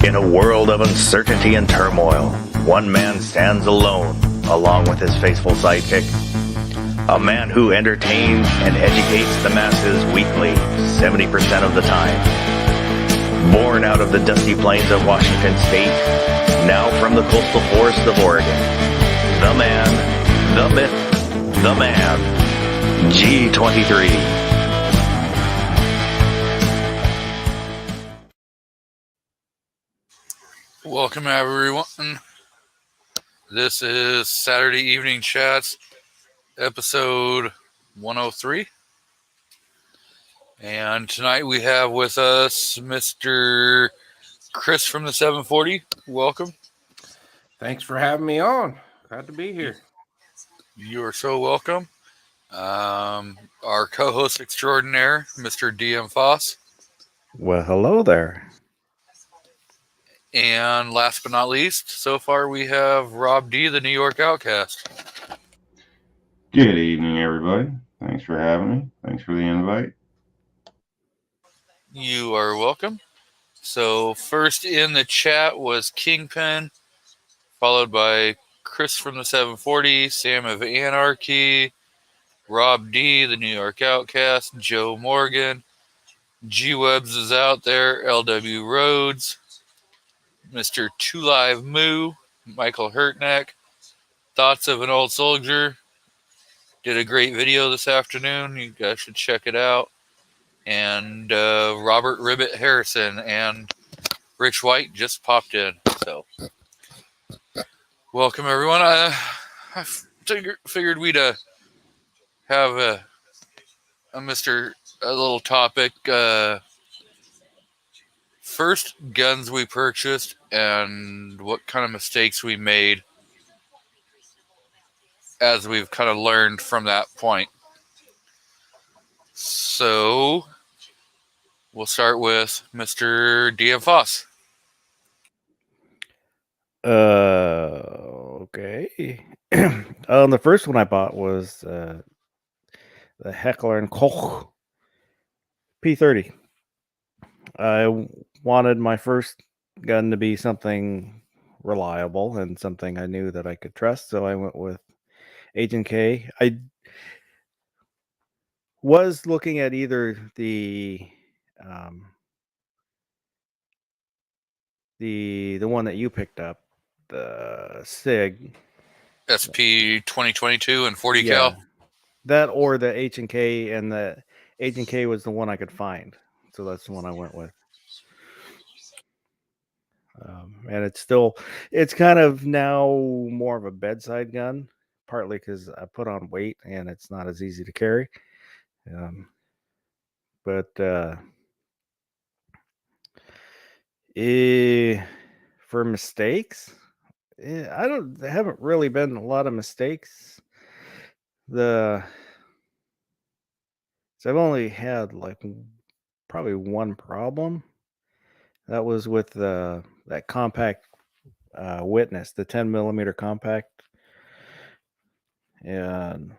In a world of uncertainty and turmoil, one man stands alone, along with his faithful sidekick. A man who entertains and educates the masses weekly, 70% of the time. Born out of the dusty plains of Washington State, now from the coastal forests of Oregon. The man, the myth, the man, G23. Welcome, everyone. This is Saturday Evening Chats, episode 103. And tonight we have with us Mr. Chris from the 740. Welcome. Thanks for having me on. Glad to be here. You are so welcome. Our co-host extraordinaire, Mr. DM Foss. Well, hello there. And last but not least, so far we have Rob D, the New York Outcast. Good evening, everybody. Thanks for having me. Thanks for the invite. You are welcome. So first in the chat was Kingpin, followed by Chris from the 740, Sam of Anarchy, Rob D, the New York Outcast, Joe Morgan, G-Webs is out there, LW Rhodes, Mr. Two Live Moo, Michael Hurtneck, Thoughts of an Old Soldier. Did a great video this afternoon. You guys should check it out. And Robert Ribbit Harrison and Rich White just popped in. So, welcome everyone. I figured we'd have a little topic. First, guns we purchased and what kind of mistakes we made as we've kind of learned from that point. So, we'll start with Mr. DM Foss. Okay. The first one I bought was the Heckler & Koch P30. I wanted my first gun to be something reliable and something I knew that I could trust, so I went with Agent K. I was looking at either the one that you picked up, the SIG SP 2022 and 40 cal. That or the H&K, and the H&K was the one I could find, so that's the one I went with. And it's kind of now more of a bedside gun, partly because I put on weight and it's not as easy to carry. But for mistakes, there haven't really been a lot of mistakes. So I've only had like probably one problem. That was with that compact Witness, the 10 millimeter compact, and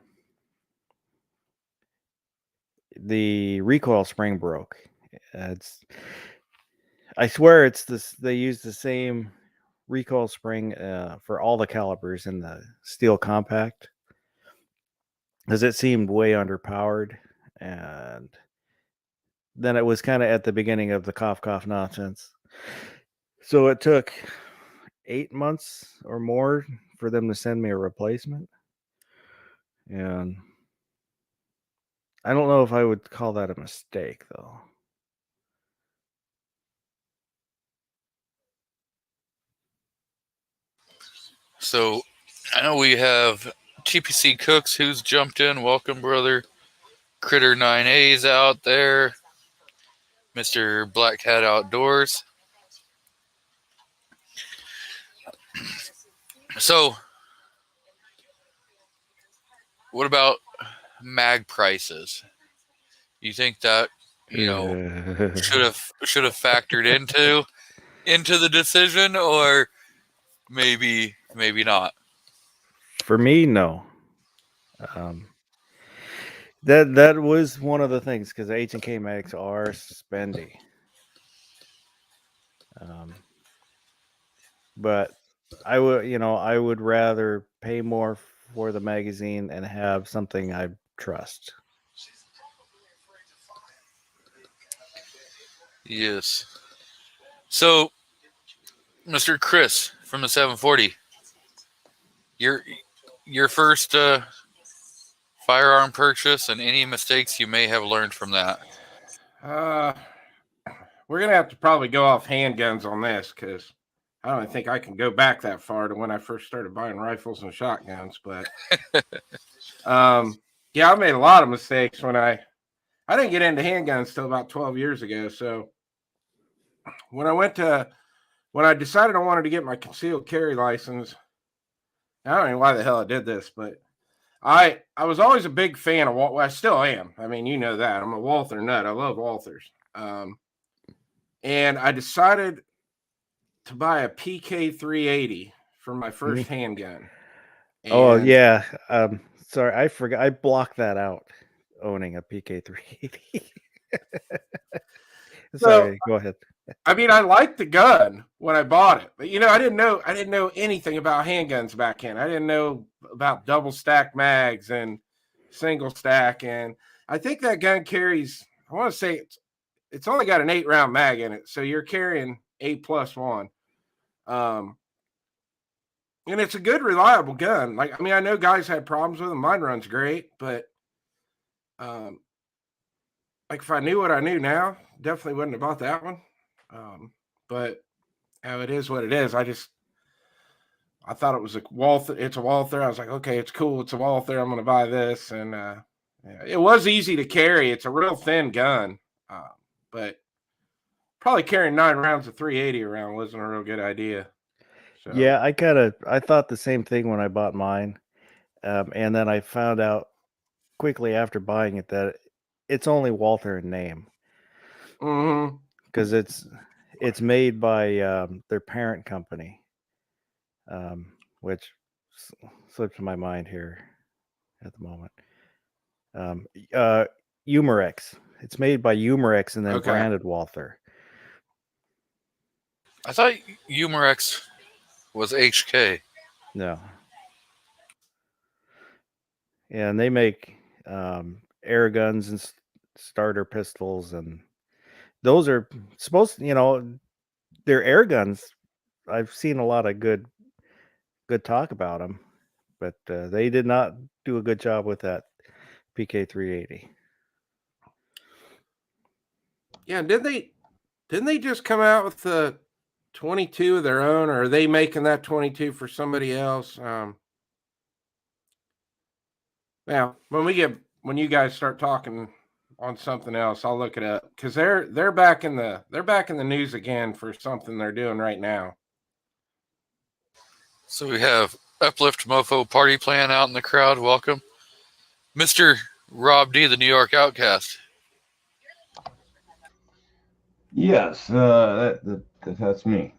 the recoil spring broke. I swear it's this. They use the same recoil spring for all the calibers in the steel compact, because it seemed way underpowered. And then it was kind of at the beginning of the cough nonsense. So it took 8 months or more for them to send me a replacement. And I don't know if I would call that a mistake, though. So, I know we have TPC Cooks who's jumped in. Welcome, brother. Critter 9A's out there. Mr. Black Hat Outdoors. So, what about mag prices? You think that should have factored into the decision, or maybe not? For me, no. That was one of the things, because H&K mags are spendy. but I would rather pay more for the magazine and have something I trust. Yes. So, Mr. Chris from the 740, your first firearm purchase and any mistakes you may have learned from that. We're gonna have to probably go off handguns on this because I don't think I can go back that far to when I first started buying rifles and shotguns. But yeah, I made a lot of mistakes when I didn't get into handguns till about 12 years ago. So when I decided I wanted to get my concealed carry license, I don't know why the hell I did this, but I was always a big fan of Well, I still am. I mean, you know that I'm a Walther nut. I love Walthers. And I decided to buy a PK 380 for my first handgun. Oh And yeah. Sorry, I forgot. I blocked that out. Owning a PK 380. Sorry, go ahead. I mean, I liked the gun when I bought it, but I didn't know anything about handguns back then. I didn't know about double stack mags and single stack, and I think that gun carries. I want to say it's only got an 8-round mag in it, so you're carrying 8+1. And it's a good, reliable gun. Like, I mean, I know guys had problems with them. Mine runs great, but like if I knew what I knew now, definitely wouldn't have bought that one. But it is what it is. I thought it was a Walther. It's a Walther. I was like, okay, it's cool. It's a Walther. I'm going to buy this. And it was easy to carry. It's a real thin gun. But probably carrying 9 rounds of 380 around wasn't a real good idea. So. Yeah, I thought the same thing when I bought mine. And then I found out quickly after buying it that it's only Walther in name. Because it's made by their parent company, which slips my mind here at the moment. Umarex. It's made by Umarex and then branded Walther. I thought Umarex was HK. No. Yeah, and they make air guns and starter pistols, and those are supposed to, they're air guns. I've seen a lot of good talk about them, but they did not do a good job with that PK 380. Yeah, didn't they just come out with the 22 of their own, or are they making that 22 for somebody else? Now, when you guys start talking on something else, I'll look it up because they're back in the news again for something they're doing right now. So we have Uplift Mofo Party Plan out in the crowd. Welcome, Mr. Rob D, the New York Outcast. Yes, that's me.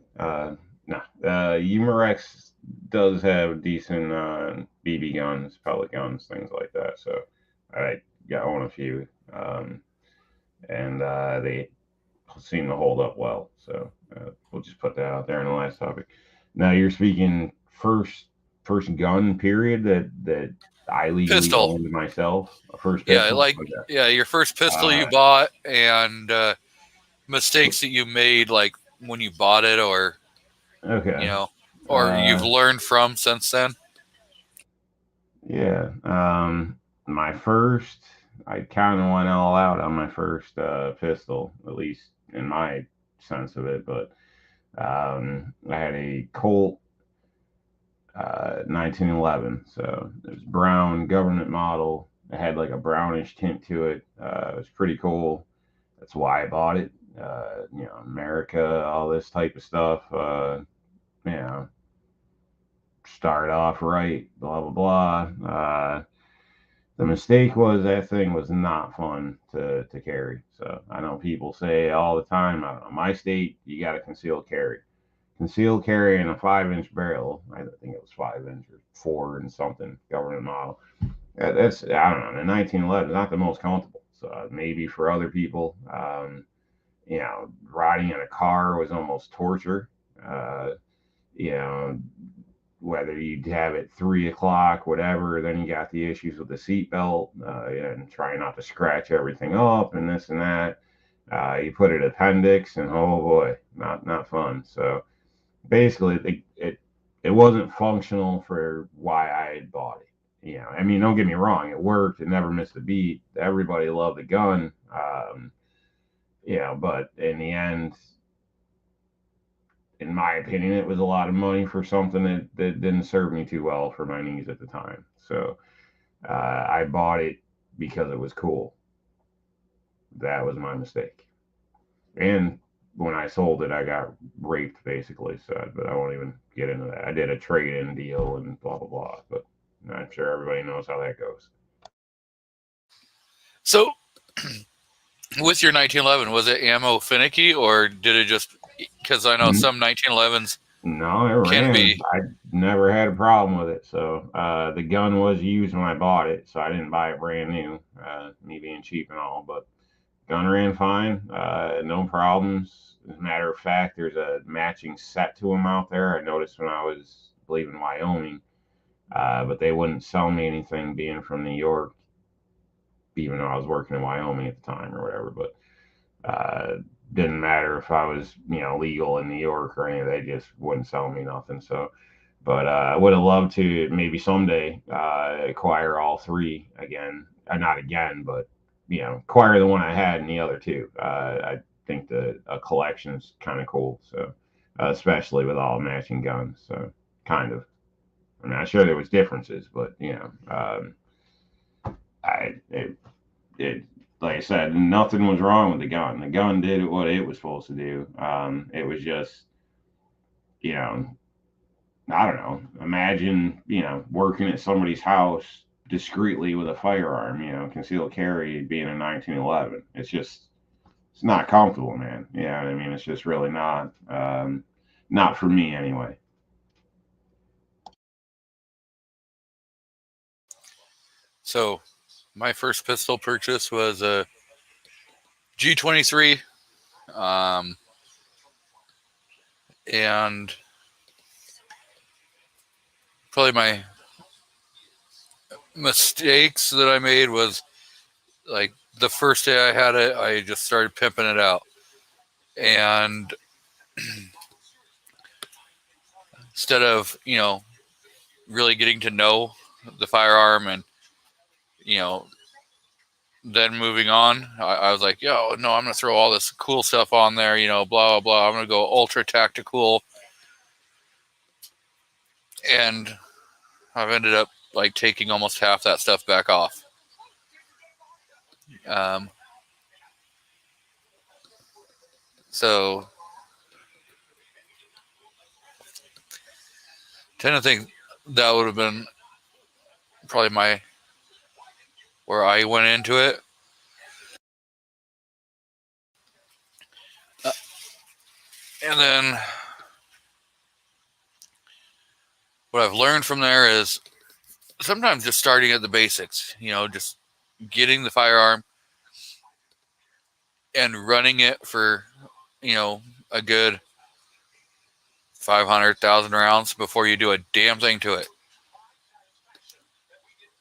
Umarex does have decent BB guns, pellet guns, things like that. So I own a few, and they seem to hold up well. So we'll just put that out there in the last topic. Now you're speaking first gun period that I legally owned myself. A first pistol. Your first pistol you bought and mistakes that you made, like when you bought it, or or you've learned from since then. Yeah, my first, I kind of went all out on my first pistol, at least in my sense of it. But I had a Colt 1911, so it was brown, government model. It had like a brownish tint to it. It was pretty cool. That's why I bought it. America, all this type of stuff. Start off right, blah blah blah. The mistake was that thing was not fun to carry. So I know people say all the time, I don't know, my state, you got to conceal carry. Concealed carry in a 5-inch barrel. I think it was 5-inch or 4 and something, government model. That's, I don't know, in 1911, not the most comfortable. So maybe for other people, riding in a car was almost torture. you know, whether you have it 3 o'clock, whatever, then you got the issues with the seatbelt and trying not to scratch everything up and this and that. You put it appendix, and oh boy, not fun. So basically, it wasn't functional for why I had bought it. You know, I mean, don't get me wrong, it worked. It never missed a beat. Everybody loved the gun. You know, but in the end, in my opinion, it was a lot of money for something that didn't serve me too well for my needs at the time. So I bought it because it was cool. That was my mistake. And when I sold it, I got raped basically. So, but I won't even get into that. I did a trade-in deal and blah blah blah. But I'm sure everybody knows how that goes. So, with your 1911, was it ammo finicky, or did it just? Because I know some 1911s. No, it ran. I never had a problem with it. So the gun was used when I bought it, so I didn't buy it brand new. Me being cheap and all, but gun ran fine. No problems. As a matter of fact, there's a matching set to them out there. I noticed when I was, I believe, in Wyoming, but they wouldn't sell me anything being from New York, even though I was working in Wyoming at the time or whatever. But didn't matter if I was, you know, legal in New York or anything. They just wouldn't sell me nothing. So, but I would have loved to maybe someday acquire all three again. Not again, but you know, acquire the one I had and the other two. I think a collection's kind of cool. So, especially with all matching guns. So, kind of. I'm not sure there was differences, but you know, it like I said, nothing was wrong with the gun. The gun did what it was supposed to do. It was just, you know, I don't know. Imagine, you know, working at somebody's house discreetly with a firearm, you know, concealed carry being a 1911. It's not comfortable, man. Yeah, I mean, it's just really not. Not for me anyway. So, my first pistol purchase was a G23, and probably my mistakes that I made was like the first day I had it, I just started pimping it out, and instead of, you know, really getting to know the firearm and, you know, then moving on, I was like, yo, no, I'm going to throw all this cool stuff on there, you know, blah, blah, blah. I'm going to go ultra tactical. And I've ended up like taking almost half that stuff back off. So tend to think that would have been probably where I went into it. And then what I've learned from there is sometimes just starting at the basics, you know, just getting the firearm and running it for, you know, a good 500,000 rounds before you do a damn thing to it.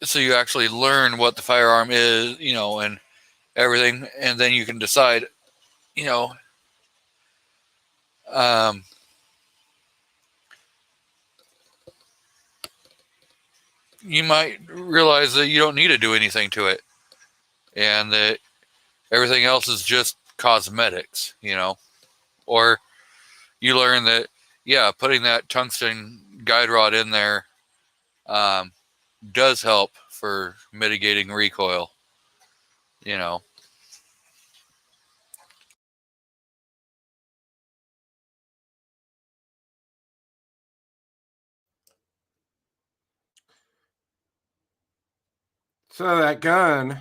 So you actually learn what the firearm is, you know, and everything, and then you can decide, you know, you might realize that you don't need to do anything to it, and that everything else is just cosmetics, you know. Or you learn that, yeah, putting that tungsten guide rod in there does help for mitigating recoil, you know. So that gun,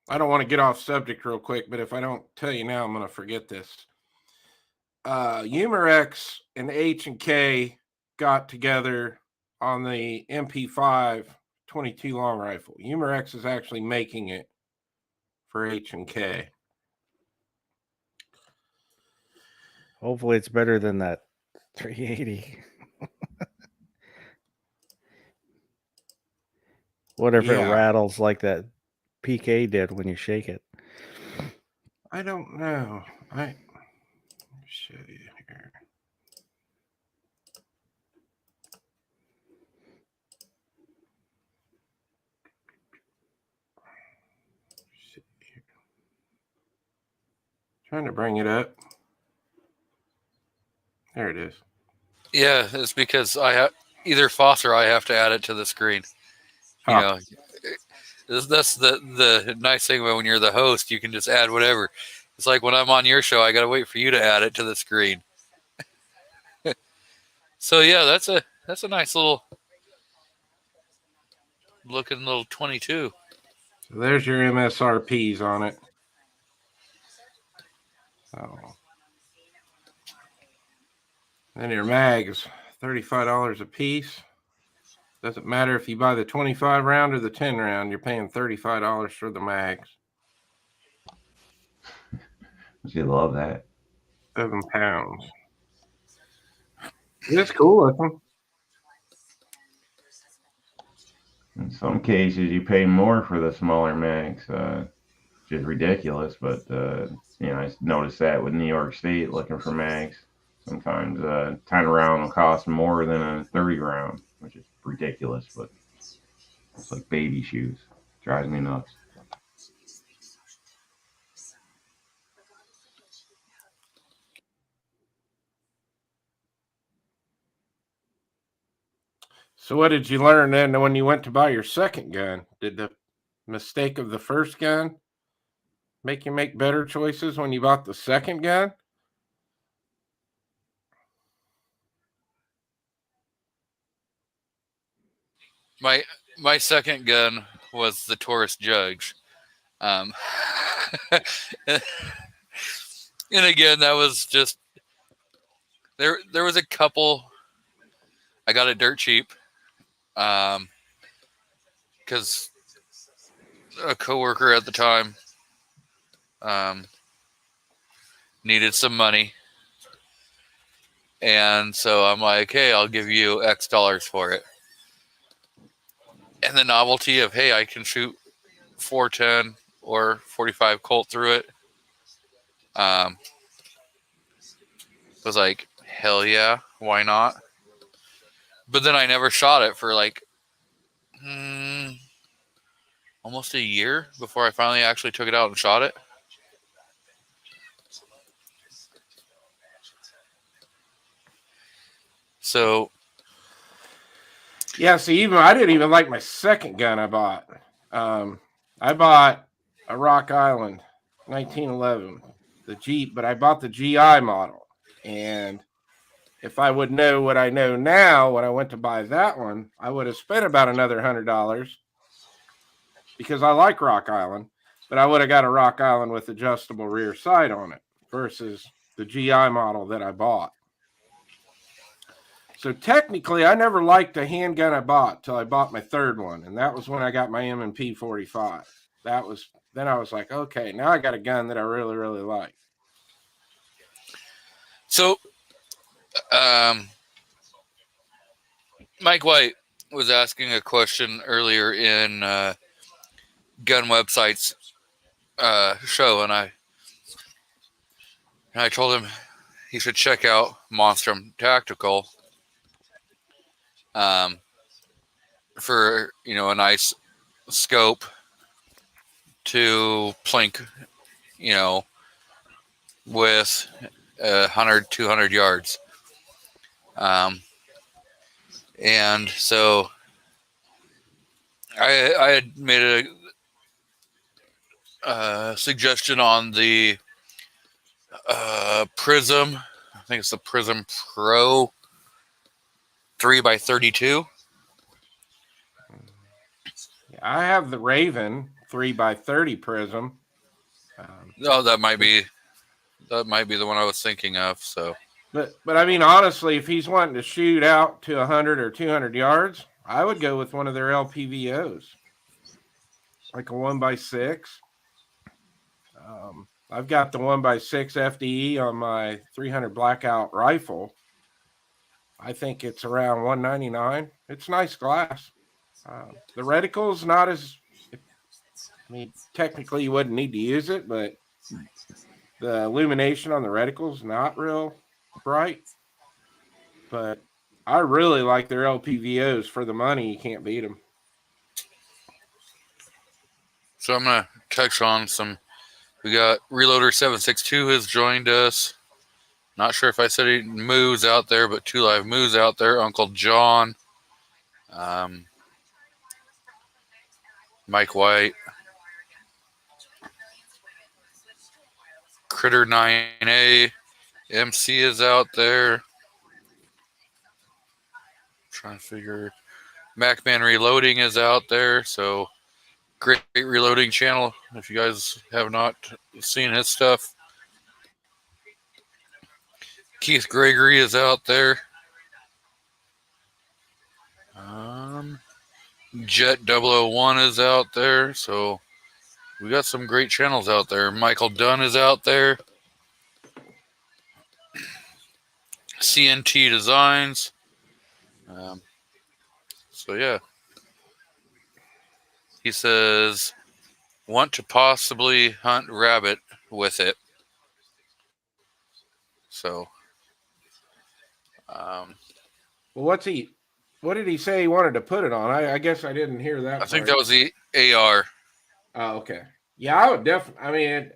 I don't want to get off subject real quick, but if I don't tell you now, I'm going to forget this. Humerex and H&K got together on the MP5 22 long rifle. Humerex is actually making it for H&K. Hopefully it's better than that 380. What if it Yeah. rattles like that PK did when you shake it? I don't know. Let me show you here. See here. Trying to bring it up. There it is. Yeah, it's because I have either Foss or I have to add it to the screen. You Huh. know, that's the nice thing about when you're the host, you can just add whatever. It's like when I'm on your show, I got to wait for you to add it to the screen. So yeah, that's a nice little looking little 22. So there's your MSRPs on it. Oh. Then your mags, $35 a piece. Doesn't matter if you buy the 25 round or the 10 round, you're paying $35 for the mags. You love that. 7 pounds. It's cool looking. In some cases, you pay more for the smaller mags, which is ridiculous. But I noticed that with New York State looking for mags. Sometimes 10 round will cost more than a 30 round, which is ridiculous. But it's like baby shoes. Drives me nuts. So what did you learn then when you went to buy your second gun? Did the mistake of the first gun make you make better choices when you bought the second gun? My second gun was the Taurus Judge. And again, that was just there was a couple. I got it dirt cheap. Because a coworker at the time needed some money. And so I'm like, hey, I'll give you X dollars for it. And the novelty of, hey, I can shoot 410 or 45 Colt through it was like, hell yeah, why not? But then I never shot it for like almost a year before I finally actually took it out and shot it. So yeah, see, I didn't even like my second gun I bought. I bought a Rock Island 1911, the Jeep, but I bought the GI model. And if I would know what I know now when I went to buy that one, I would have spent about another $100 because I like Rock Island, but I would have got a Rock Island with adjustable rear sight on it versus the GI model that I bought. So technically, I never liked the handgun I bought till I bought my third one, and that was when I got my M&P 45. Then I was like, okay, now I got a gun that I really, really like. So, Mike White was asking a question earlier in Gun Websites show, and I told him he should check out Monstrum Tactical for a nice scope to plink, with 100, 200 yards. And so I had made a suggestion on the Prism. I think it's the Prism Pro 3x32. I have the Raven 3x30 Prism. That might be the one I was thinking of. So, but I mean, honestly, if he's wanting to shoot out to 100 or 200 yards, I would go with one of their LPVOs, like a 1x6. I've got the 1x6 FDE on my 300 Blackout rifle. I think it's around $199. It's nice glass. The reticle's not as. I mean, technically you wouldn't need to use it, but the illumination on the reticle's not real bright. But I really like their LPVOs. For the money, you can't beat them. So I'm going to touch on some. We got Reloader 762 has joined us. Not sure if I said any moves out there, but 2 live moves out there. Uncle John. Mike White. Critter 9A. MC is out there. Trying to figure. Macman Reloading is out there. So great reloading channel if you guys have not seen his stuff. Keith Gregory is out there. Jet 001 is out there. So we got some great channels out there. Michael Dunn is out there. CNT Designs. So yeah. He says, want to possibly hunt rabbit with it. So, Well, what did he say he wanted to put it on? I guess I didn't hear that. I think that was the AR. Oh, okay. Yeah, I would definitely. I mean,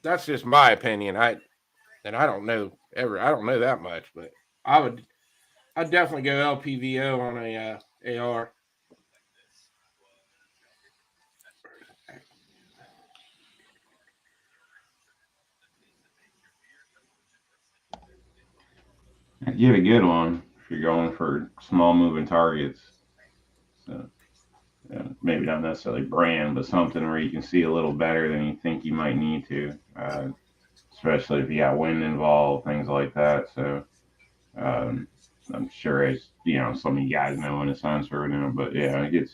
that's just my opinion. I don't know that much, but I'd definitely go LPVO on a AR. Get a good one if you're going for small moving targets. So maybe not necessarily brand, but something where you can see a little better than you think you might need to, especially if you got wind involved, things like that. So I'm sure as some of you guys know when the sun's right now, but yeah, it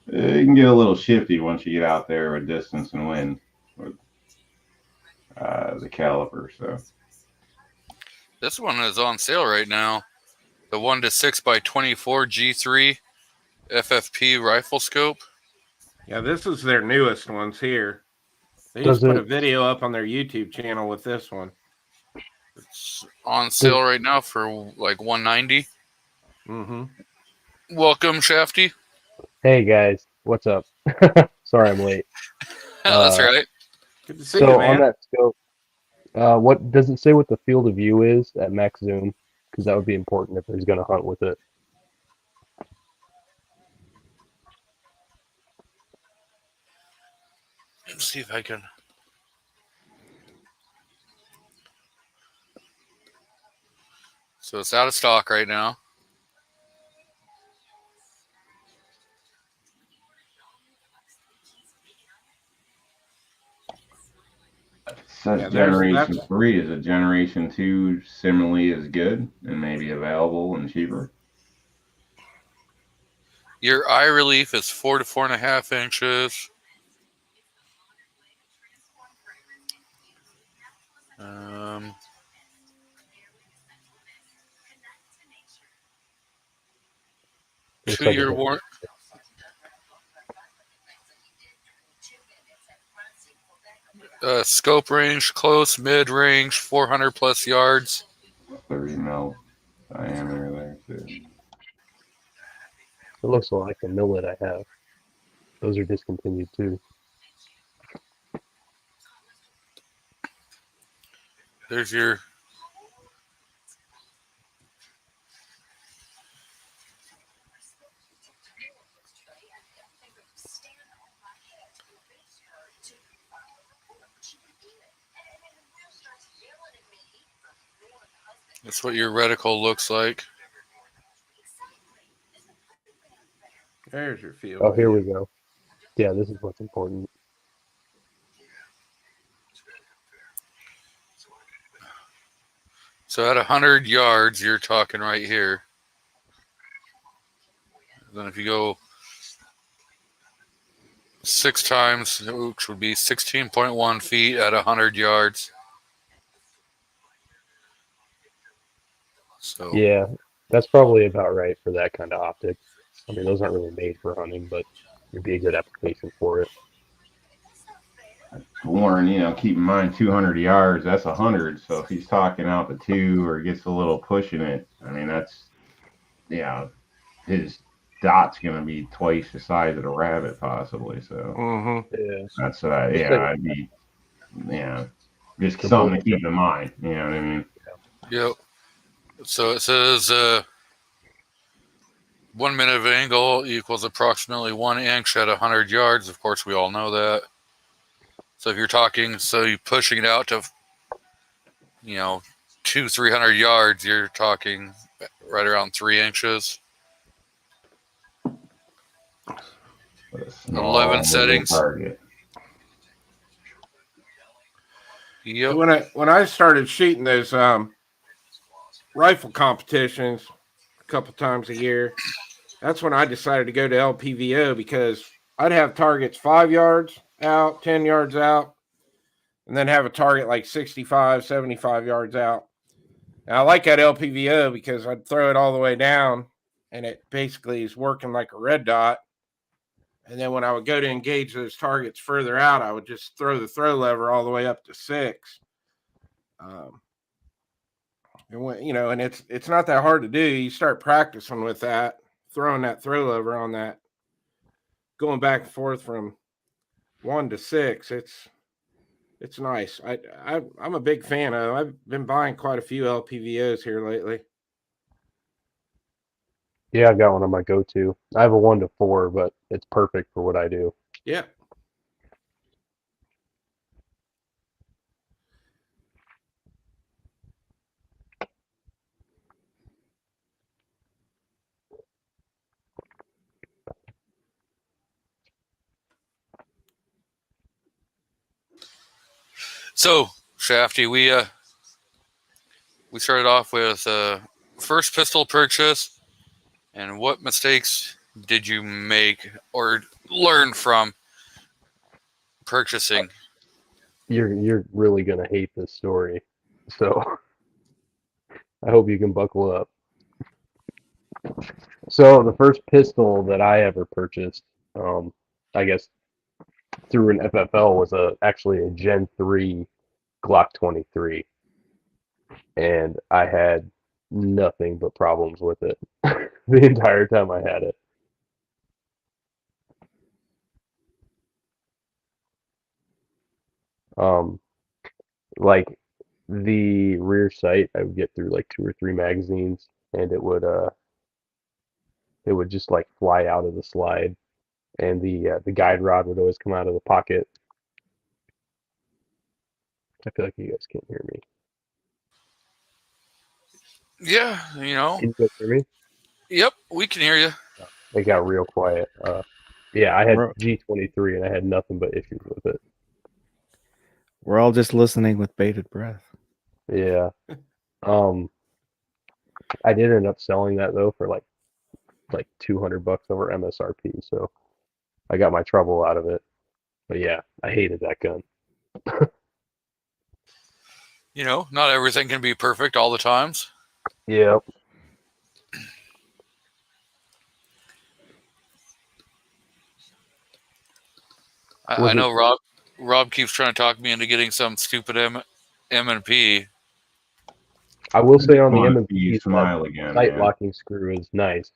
can get a little shifty once you get out there with distance and wind with the caliper. So This one is on sale right now. The 1-6x24 G3 FFP rifle scope. Yeah, this is their newest ones here. They just put a video up on their YouTube channel with this one. It's on sale right now for like $190. Mm-hmm. Welcome, Shafty. Hey guys, what's up? Sorry I'm late. That's right. Good to see you, man. On that scope, what does it say what the field of view is at max zoom? Because that would be important if he's going to hunt with it. Let's see if I can. So it's out of stock right now. Says Generation 3. Is a Generation 2 similarly as good and maybe available and cheaper? Your eye relief is 4 to 4.5 inches. Two-year warranty. Scope range, close, mid-range, 400 plus yards. 30 mil diameter there too. It looks like the millet I have. Those are discontinued too. There's your that's what your reticle looks like. There's your field. Oh, here we go. Yeah, this is what's important. So at 100 yards, you're talking right here. Then if you go 6 times, which would be 16.1 feet at 100 yards. So Yeah, that's probably about right for that kind of optic. I mean, those aren't really made for hunting, but it'd be a good application for it. Warren, keep in mind 200 yards, that's 100. So if he's talking out the 2 or gets a little pushing it, I mean, that's, his dot's going to be twice the size of the rabbit possibly. So Yeah. that's, I'd be, just The something to bull- keep in mind. You know what I mean? Yep. So it says 1 minute of angle equals approximately 1 inch at 100 yards. Of course, we all know that. So if you're talking, you're pushing it out to, 200-300 yards, you're talking right around 3 inches. But a small 11 little settings. target. Yep. When I started shooting those rifle competitions a couple times a year, that's when I decided to go to LPVO, because I'd have targets 5 yards out, 10 yards out, and then have a target like 65, 75 yards out. And I like that LPVO because I'd throw it all the way down and it basically is working like a red dot. And then when I would go to engage those targets further out, I would just throw the throw lever all the way up to 6. And when, and it's not that hard to do. You start practicing with that, throwing that throw lever on that, going back and forth from 1 to 6. It's nice. I'm a big fan of. I've been buying quite a few LPVOs here lately. Yeah, I got one on my go-to. I have a 1 to 4, but it's perfect for what I do. Yeah. So, Shafty, we started off with first pistol purchase, and what mistakes did you make or learn from purchasing? You're really gonna hate this story, so I hope you can buckle up. So the first pistol that I ever purchased, I guess through an FFL, was actually a Gen 3 Glock 23, and I had nothing but problems with it the entire time I had it. Like the rear sight, I would get through like 2 or 3 magazines, and it would just like fly out of the slide, and the guide rod would always come out of the pocket. I feel like you guys can't hear me. Yeah, Can you guys hear me? Yep, we can hear you. It got real quiet. Yeah, I had We're, G23 and I had nothing but issues with it. we're all just listening with bated breath. Yeah. I did end up selling that though for like $200 over MSRP, so I got my trouble out of it. But yeah, I hated that gun. Not everything can be perfect all the times. Yep. I know Rob keeps trying to talk me into getting some stupid M&P. I will say on the Fun to M&P, see you that smile again, sight man. locking screw is nice.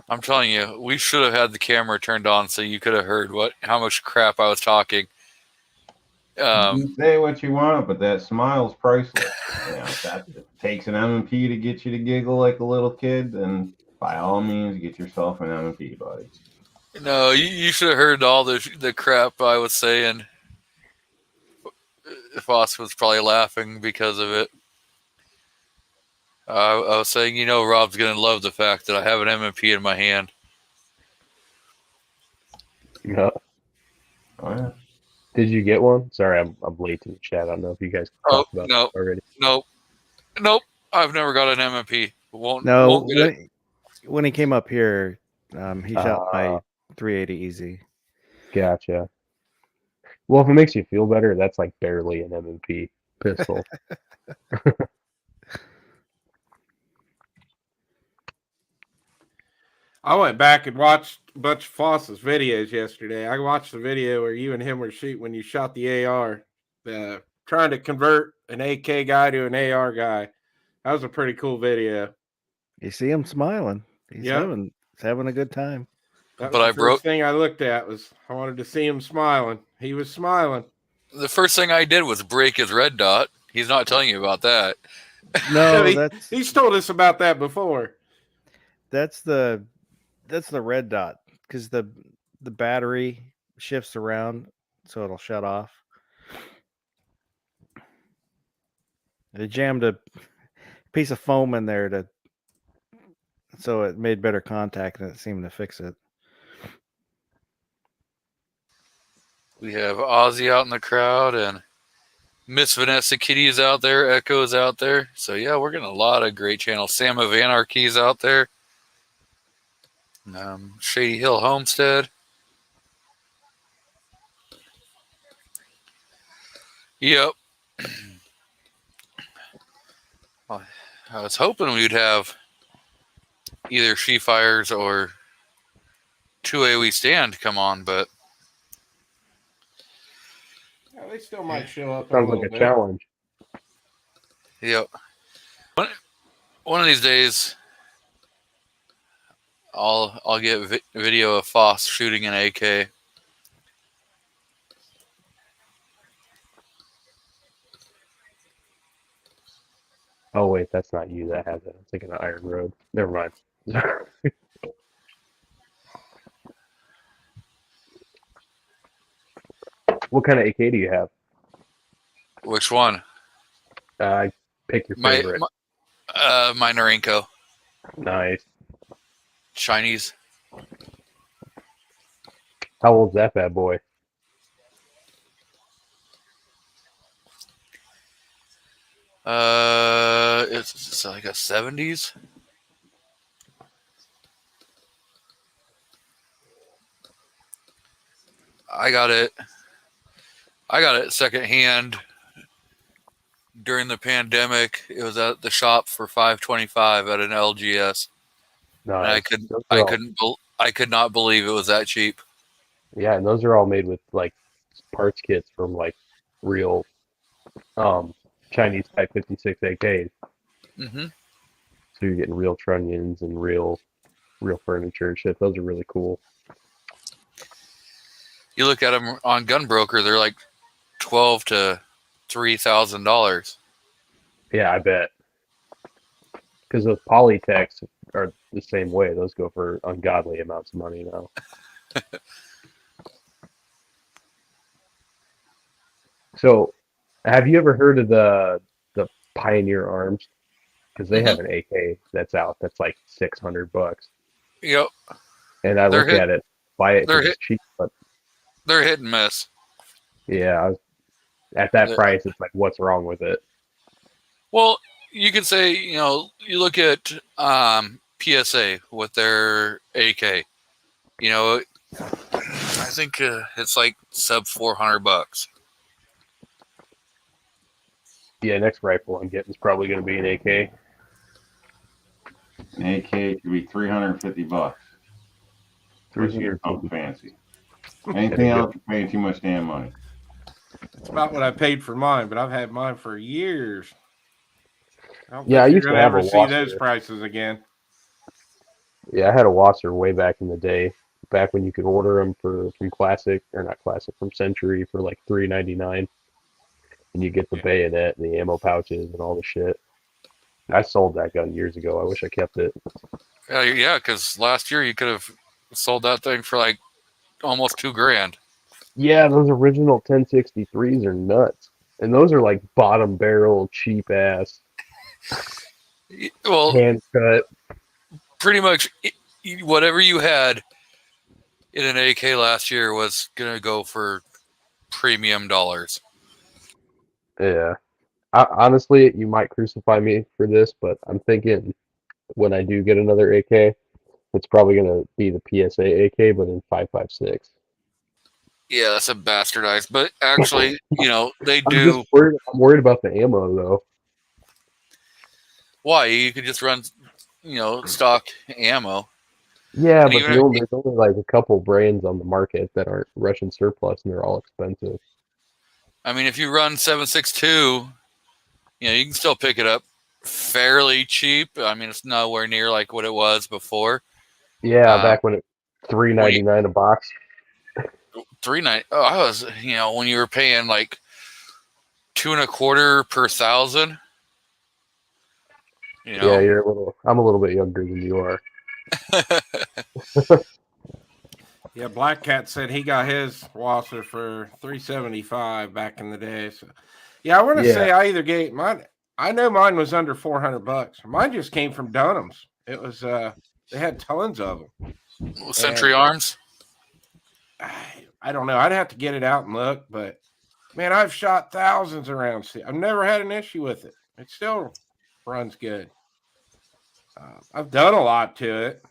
I'm telling you, we should have had the camera turned on so you could have heard how much crap I was talking. You can say what you want, but that smile's priceless. That takes an M&P to get you to giggle like a little kid, then by all means, get yourself an M&P, buddy. No, you should have heard all the crap I was saying. Foss was probably laughing because of it. I was saying, Rob's going to love the fact that I have an M&P in my hand. Yeah. Oh, yeah. Did you get one? Sorry, I'm late to the chat. I don't know if you guys talked about no, it already. Nope. I've never got an M&P. Won't get it. When he came up here, he shot my 380 easy. Gotcha. Well, if it makes you feel better, that's like barely an M&P pistol. I went back and watched a bunch of Foss's videos yesterday. I watched the video where you and him were shooting when you shot the AR, trying to convert an AK guy to an AR guy. That was a pretty cool video. You see him smiling. He's Yep. having a good time. That But was I the broke- first thing I looked at was I wanted to see him smiling. He was smiling. The first thing I did was break his red dot. He's not telling you about that. No, He's told us about that before. that's the red dot because the battery shifts around, so it'll shut off. They jammed a piece of foam in there so it made better contact, and it seemed to fix it. We have Ozzy out in the crowd and Miss Vanessa Kitty's out there, Echo's out there. So yeah, we're getting a lot of great channels. Sam of Anarchy's out there. Shady Hill Homestead. Yep. I was hoping we'd have either She Fires or 2A We Stand come on, but Yeah, they still might show up. Sounds like a challenge. yep. One of these days, I'll get video of Foss shooting an AK. Oh wait, that's not you that has it. I'm thinking of Iron Road. Never mind. What kind of AK do you have? Which one? Pick your My favorite. my Narenko. Nice. Chinese. How old's that bad boy? It's like a 70s. I got it secondhand during the pandemic. It was at the shop for $525 at an LGS. Nice. And I could not believe it was that cheap. Yeah, and those are all made with like parts kits from like real Chinese Type 56 AKs. Mm-hmm. So you're getting real trunnions and real furniture and shit. Those are really cool. You look at them on Gunbroker, they're like $12,000 to $3,000. Yeah, I bet. Because those Polytechs are the same way. Those go for ungodly amounts of money now. So, have you ever heard of the Pioneer Arms? Because they have an AK that's out that's like $600. Yep. And I look at it, buy it because it's cheap, but they're hit and miss. yeah, at that price, it's like, what's wrong with it? Well, you could say, you look at PSA with their AK. I think it's like sub $400. Yeah, next rifle I'm getting is probably going to be an AK. An AK could be $350. $300 fancy. Anything else, you're paying too much damn money. It's about what I paid for mine, but I've had mine for years. I used to have a see those prices again. Yeah, I had a Wasser way back in the day, back when you could order them from Classic, or not Classic, from Century for like $3.99, and you get the bayonet and the ammo pouches and all the shit. I sold that gun years ago. I wish I kept it. Yeah, because last year you could have sold that thing for like almost $2,000. Yeah, those original 1063s are nuts, and those are like bottom barrel, cheap ass, hand cut. Pretty much whatever you had in an AK last year was gonna go for premium dollars. Yeah. Honestly, you might crucify me for this, but I'm thinking when I do get another AK, it's probably going to be the PSA AK, but in 5.56. Yeah, that's a bastardized. But actually, they I'm do. just worried. I'm worried about the ammo though. Why? You could just run, stock ammo. Yeah, And but even there's only like a couple brands on the market that aren't Russian surplus, and they're all expensive. if you run 7.62, you can still pick it up fairly cheap. It's nowhere near like what it was before. Yeah, Uh, back when it when you $3.99 a box. 3.9, oh, I was, when you were paying like 2.25 per 1,000. Yeah, I'm a little bit younger than you are. Yeah, Black Cat said he got his Wasser for $375 back in the day. So, yeah, I want to Yeah, say I either gave mine. I know mine was under $400. Mine just came from Dunham's. It was they had tons of them. Century And Arms. I don't know. I'd have to get it out and look, but man, I've shot thousands around. I've never had an issue with it. It still runs good. I've done a lot to it,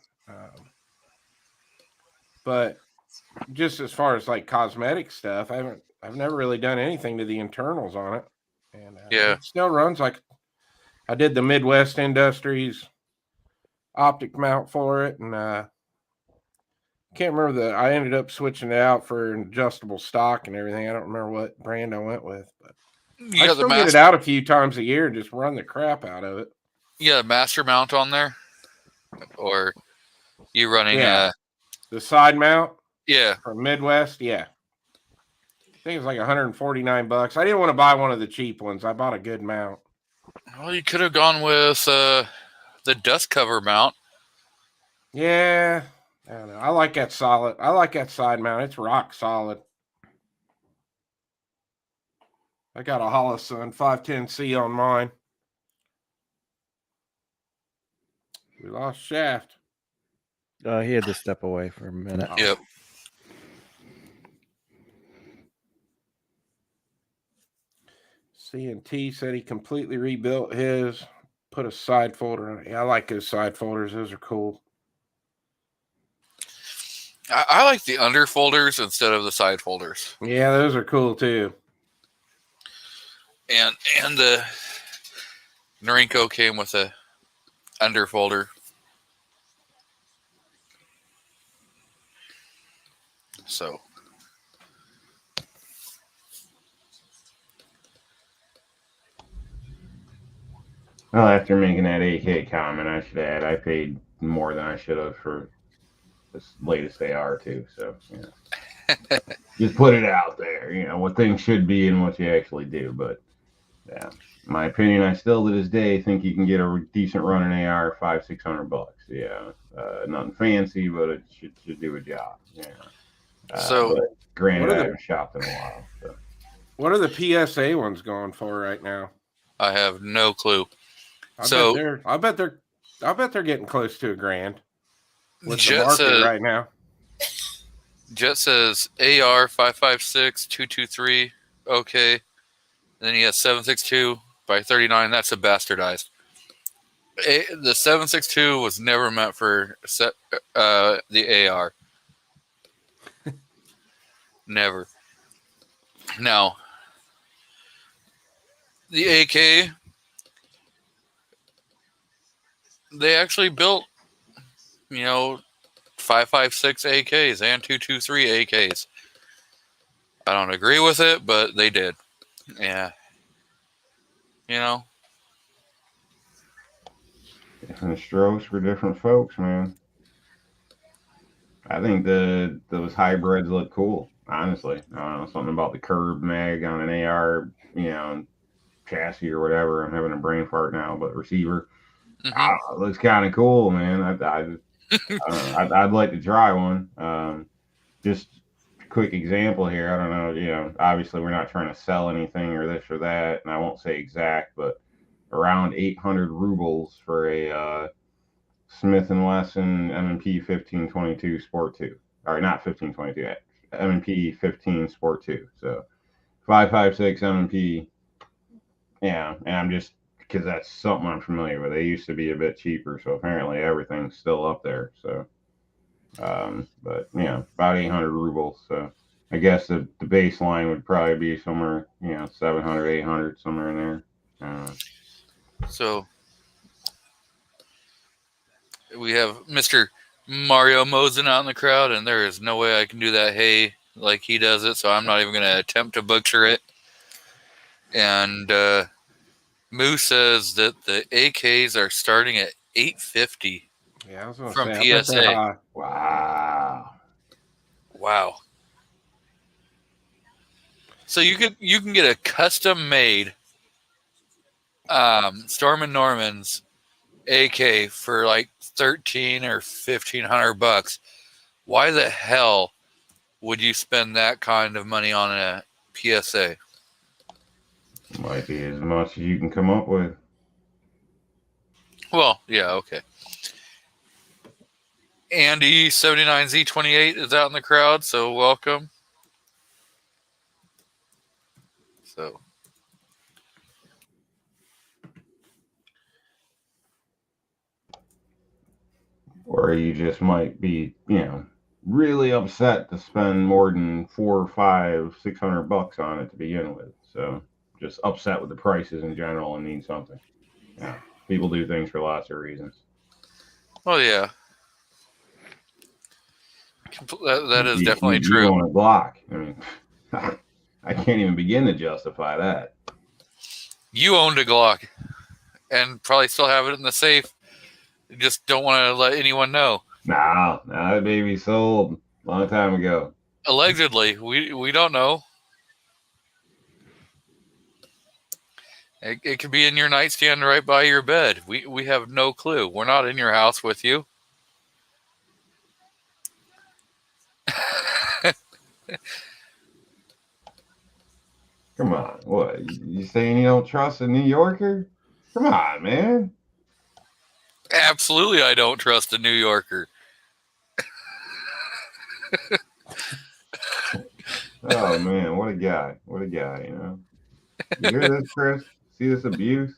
but just as far as like cosmetic stuff, I've never really done anything to the internals on it, and Yeah. it still runs like I did the Midwest Industries optic mount for it, and can't remember I ended up switching it out for an adjustable stock and everything. I don't remember what brand I went with, but You I got the still get it out a few times a year and just run the crap out of it. You got a master mount on there, or you running? Yeah, the side mount. Yeah, from Midwest. Yeah, I think it's like $149. I didn't want to buy one of the cheap ones. I bought a good mount. Well, you could have gone with the dust cover mount. Yeah, I don't know. I like that solid. I like that side mount. It's rock solid. I got a Holosun 510C on mine. We lost Shaft. He had to step away for a minute. Oh. Yep. C&T said he completely rebuilt his, put a side folder on it. Yeah, I like those side folders. Those are cool. I like the under folders instead of the side folders. Yeah, those are cool too. And the Norinco came with a under folder. So Well, after making that AK comment, I should add I paid more than I should have for this latest AR too. So just put it out there. What things should be and what you actually do. But yeah, in my opinion, I still to this day think you can get a decent running AR $500-600. Yeah, nothing fancy, but it should do a job. Yeah. But granted, I haven't shopped in a while. So. What are the PSA ones going for right now? I have no clue. I bet they're getting close to $1,000 with the market right now. Jet says AR 5.56 223. Okay. And then he has 7.62 by 39. That's a bastardized. The 7.62 was never meant for the AR. Never. Now, the AK, they actually built, 5.56 AKs and 223 AKs. I don't agree with it, but they did. Yeah. Different strokes for different folks, man. I think those hybrids look cool, honestly. I don't know, something about the curved mag on an AR, chassis or whatever. I'm having a brain fart now, but receiver. It looks kind of cool, man. I'd like to try one. Just a quick example here. I don't know, obviously we're not trying to sell anything or this or that, and I won't say exact, but around 800 rubles for a Smith & Wesson M&P 1522 Sport 2. Or not 1522, M&P 15 Sport 2. So 5.56 M&P. Yeah, and I'm just because that's something I'm familiar with. They used to be a bit cheaper, so apparently everything's still up there. So, but about 800 rubles. So I guess the baseline would probably be somewhere, 700, 800, somewhere in there. So we have Mr. Mario Mosen out in the crowd, and there is no way I can do that hey like he does it, so I'm not even going to attempt to butcher it. And Moo says that the AKs are starting at $850 Yeah, I was going to from say, I bet they're PSA. high. Wow. So you can get a custom made Storm & Norman's AK for like $1,300 or $1,500. Why the hell would you spend that kind of money on a PSA? Might be as much as you can come up with. Well, yeah, okay. Andy 79Z28 is out in the crowd, so welcome. So Or you just might be, really upset to spend more than $400, $500, $600 on it to begin with. So just upset with the prices in general and need something. Yeah, people do things for lots of reasons. well, yeah. That is definitely You true. own a Glock. I mean, I can't even begin to justify that. You owned a Glock and probably still have it in the safe. You just don't want to let anyone know. Nah, that baby sold a long time ago. Allegedly, we don't know. It could be in your nightstand right by your bed. We have no clue. We're not in your house with you. Come on, what? You saying you don't trust a New Yorker? Come on, man. Absolutely, I don't trust a New Yorker. Oh man, what a guy! What a guy! You hear this, Chris? See this abuse?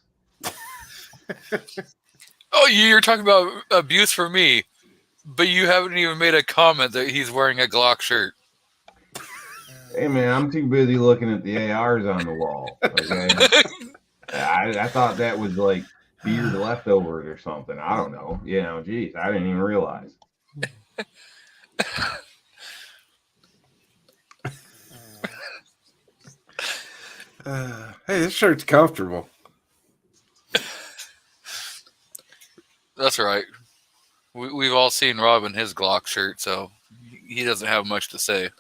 Oh, you're talking about abuse for me, but you haven't even made a comment that he's wearing a Glock shirt. Hey man, I'm too busy looking at the ARs on the wall. Okay, I thought that was like beard leftovers or something. I don't know. Geez, I didn't even realize. Hey, this shirt's comfortable. That's right. We've all seen Rob in his Glock shirt, so he doesn't have much to say.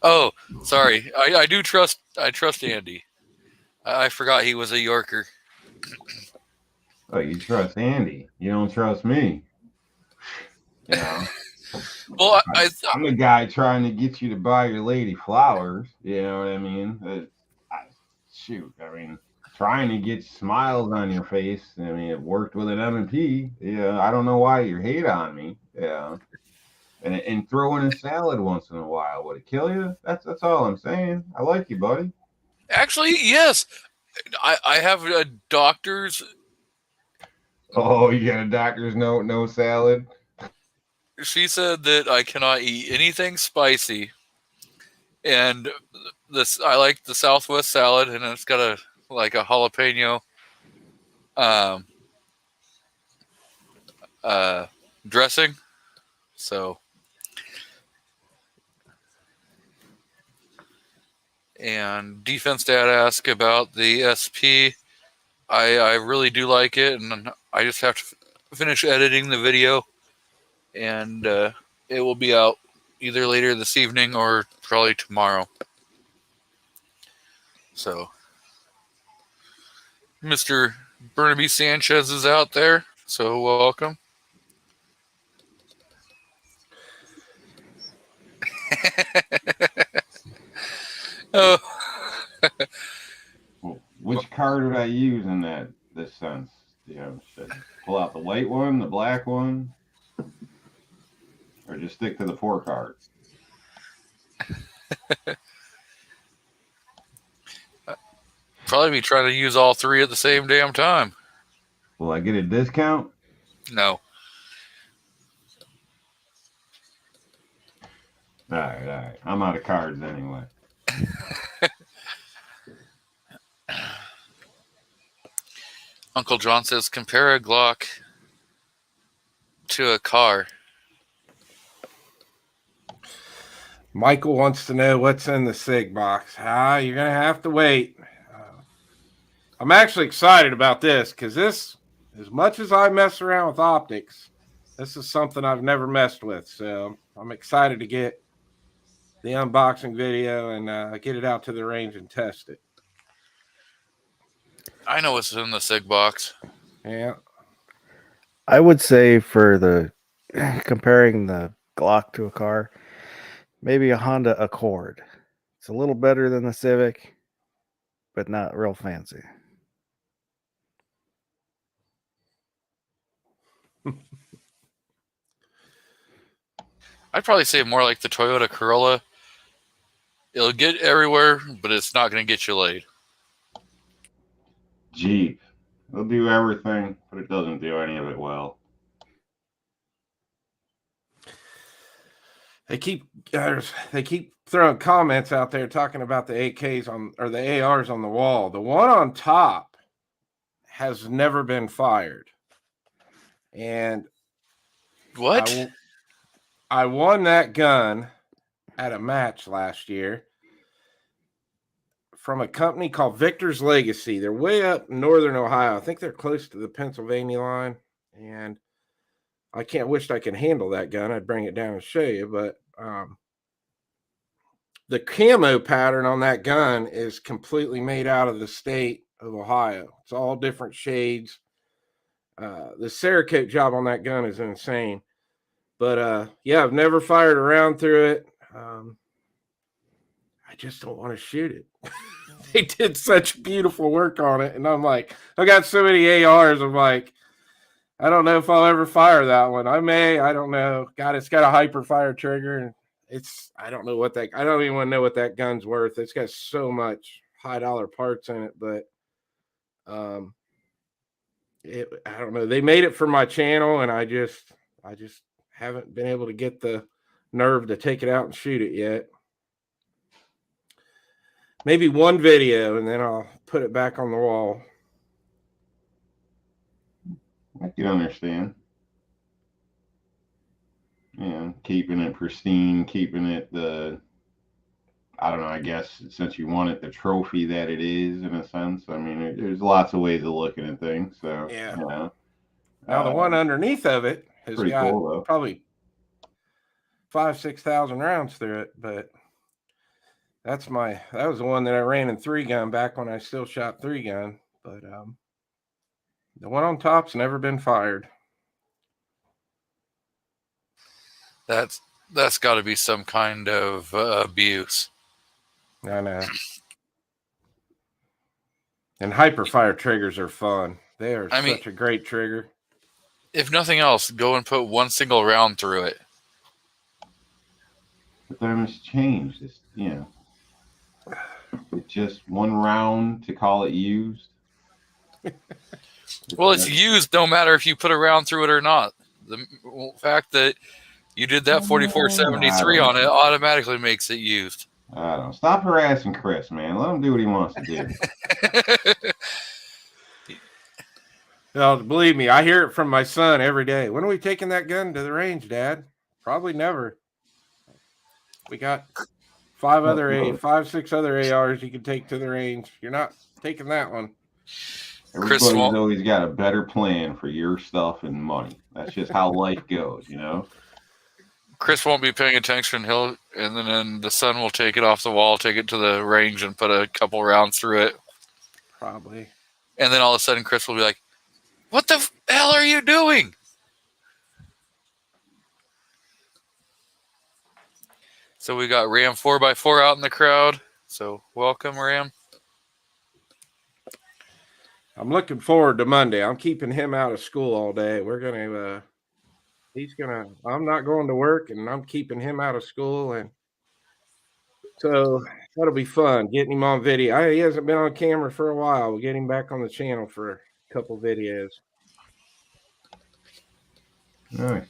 Oh, sorry. I trust Andy. I forgot he was a Yorker. Oh, you trust Andy? You don't trust me? Well, I'm the guy trying to get you to buy your lady flowers. You know what I mean? Shoot, I mean, trying to get smiles on your face. I mean, it worked with an M&P. Yeah, I don't know why you hate on me. Yeah, and throw in a salad once in a while. Would it kill you? That's all I'm saying. I like you, buddy. actually, yes. I have a doctor's. Oh, you got a doctor's note, no salad. She said that I cannot eat anything spicy, and I like the Southwest salad, and it's got a jalapeno dressing. So, and Defense Dad asked about the SP. I really do like it, and I just have to finish editing the video, and it will be out either later this evening or probably tomorrow. So, Mr. Burnaby Sanchez is out there, so welcome. Oh. Which card would I use in this sense? Should I pull out the white one, the black one, or just stick to the 4 card? Probably be trying to use all 3 at the same damn time. Will I get a discount? No. All right. I'm out of cards anyway. Uncle John says, compare a Glock to a car. Michael wants to know what's in the SIG box. You're going to have to wait. I'm actually excited about this because this, as much as I mess around with optics, this is something I've never messed with. So I'm excited to get the unboxing video and get it out to the range and test it. I know what's in the SIG box. Yeah. I would say for the comparing the Glock to a car, maybe a Honda Accord. It's a little better than the Civic, but not real fancy. I'd probably say more like the Toyota Corolla. It'll get everywhere, but it's not going to get you laid. Jeep. It'll do everything, but it doesn't do any of it well. They keep throwing comments out there talking about the AKs or the ARs on the wall. The one on top has never been fired. And What? I won that gun at a match last year from a company called Victor's Legacy. They're way up in northern Ohio. I think they're close to the Pennsylvania line. And I can't wish I could handle that gun. I'd bring it down and show you. But the camo pattern on that gun is completely made out of the state of Ohio. It's all different shades. The Cerakote job on that gun is insane. But yeah, I've never fired a round through it. I just don't want to shoot it. They did such beautiful work on it. And I'm like, I got so many ARs. I'm like, I don't know if I'll ever fire that one. I may, I don't know. God, it's got a hyper fire trigger. And I don't know I don't even want to know what that gun's worth. It's got so much high dollar parts in it, but I don't know. They made it for my channel, and I just haven't been able to get the nerve to take it out and shoot it yet. Maybe one video, and then I'll put it back on the wall. I can understand. Keeping it pristine, keeping it I don't know, I guess since you want it the trophy that it is in a sense. I mean, there's lots of ways of looking at things. So, yeah. Now the one underneath of it has got cool, probably 5,000-6,000 rounds through it, but that was the one that I ran in 3-gun back when I still shot 3-gun. But the one on top's never been fired. That's got to be some kind of abuse. I know. And hyperfire triggers are fun. They are such a great trigger. If nothing else, go and put one single round through it. But then it's changed. It's it's just one round to call it used. Well, it's used no matter if you put a round through it or not. The fact that you did that 4473 on it automatically makes it used. I don't know. Stop harassing Chris, man. Let him do what he wants to do. Well, believe me, I hear it from my son every day. When are we taking that gun to the range, Dad? Probably never. We got 6 other ARs you can take to the range. You're not taking that one. Everybody's always got a better plan for your stuff and money. That's just how life goes, Chris won't be paying attention. And then the son will take it off the wall, take it to the range, and put a couple rounds through it. Probably. And then all of a sudden, Chris will be like, "What the hell are you doing?" So we got Ram 4x4 out in the crowd. So welcome, Ram. I'm looking forward to Monday. I'm keeping him out of school all day. I'm not going to work, and I'm keeping him out of school. And so that'll be fun, getting him on video. He hasn't been on camera for a while. We'll get him back on the channel for a couple videos. All right.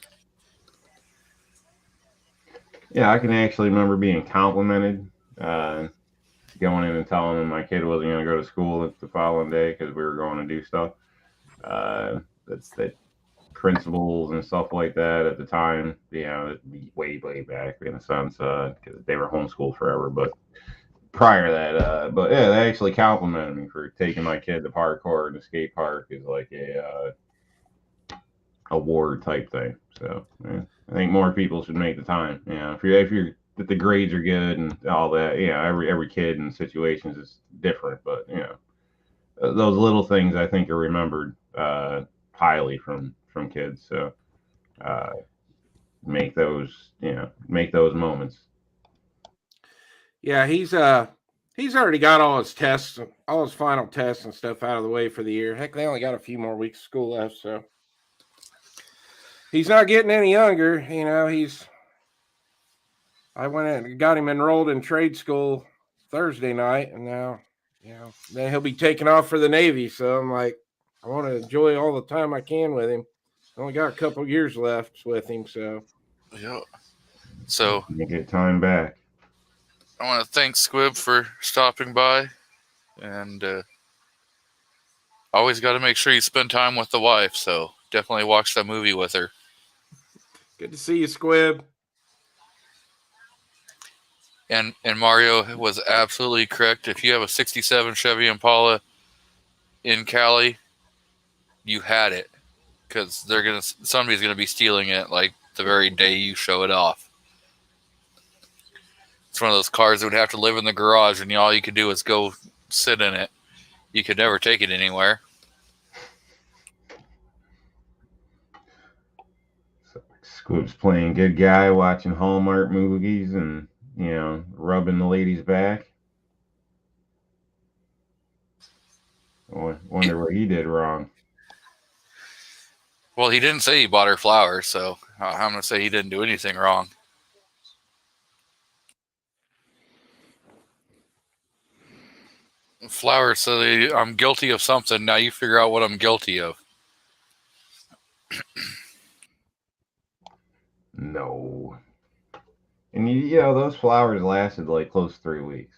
Yeah, I can actually remember being complimented, going in and telling them my kid wasn't going to go to school the following day because we were going to do stuff. That principals and stuff like that at the time, way back in a sense, because they were homeschooled forever. But prior to that, but yeah, they actually complimented me for taking my kid to parkour and the skate park is like a award type thing. So yeah, I think more people should make the time. If the grades are good and all that, every kid and situations is different, but those little things I think are remembered highly from kids. So uh, make those moments. Yeah, he's already got all his tests, all his final tests and stuff out of the way for the year. Heck, they only got a few more weeks of school left, so he's not getting any younger. I went and got him enrolled in trade school Thursday night, and now, then he'll be taking off for the Navy. So I'm like, I want to enjoy all the time I can with him. Only got a couple years left with him, so Yeah. So You get time back. I want to thank Squib for stopping by, and always got to make sure you spend time with the wife. So definitely watch that movie with her. good to see you, Squib. And Mario was absolutely correct. If you have a '67 Chevy Impala in Cali, you had it, because somebody's gonna be stealing it like the very day you show it off. It's one of those cars that would have to live in the garage, and all you could do is go sit in it. You could never take it anywhere. So, Squib's playing good guy, watching Hallmark movies, and rubbing the lady's back. Wonder what he did wrong. Well, he didn't say he bought her flowers, so I'm going to say he didn't do anything wrong. Flowers say I'm guilty of something. Now you figure out what I'm guilty of. No. And those flowers lasted like close to 3 weeks.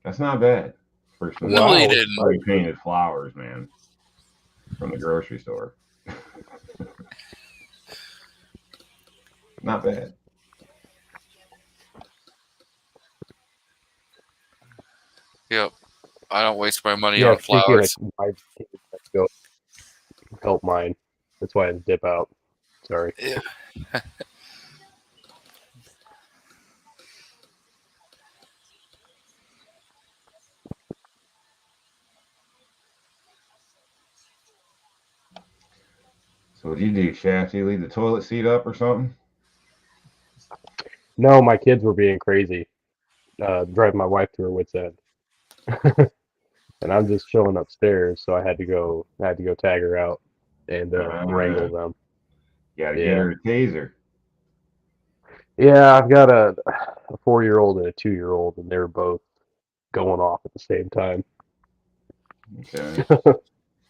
That's not bad for some No, he didn't. spray painted flowers, man, from the grocery store. Not bad. Yep. I don't waste my money Yeah, on speaking flowers. of my go help mine. That's why I dip out. Sorry. Yeah. So what'd you do, Shaft? You leave the toilet seat up or something? No, my kids were being crazy, driving my wife to her wits' end. And I'm just chilling upstairs, so I had to go tag her out and wrangle them. Gotta get her a taser. Yeah, I've got a 4-year-old and a 2-year-old, and they're both going off at the same time. Okay.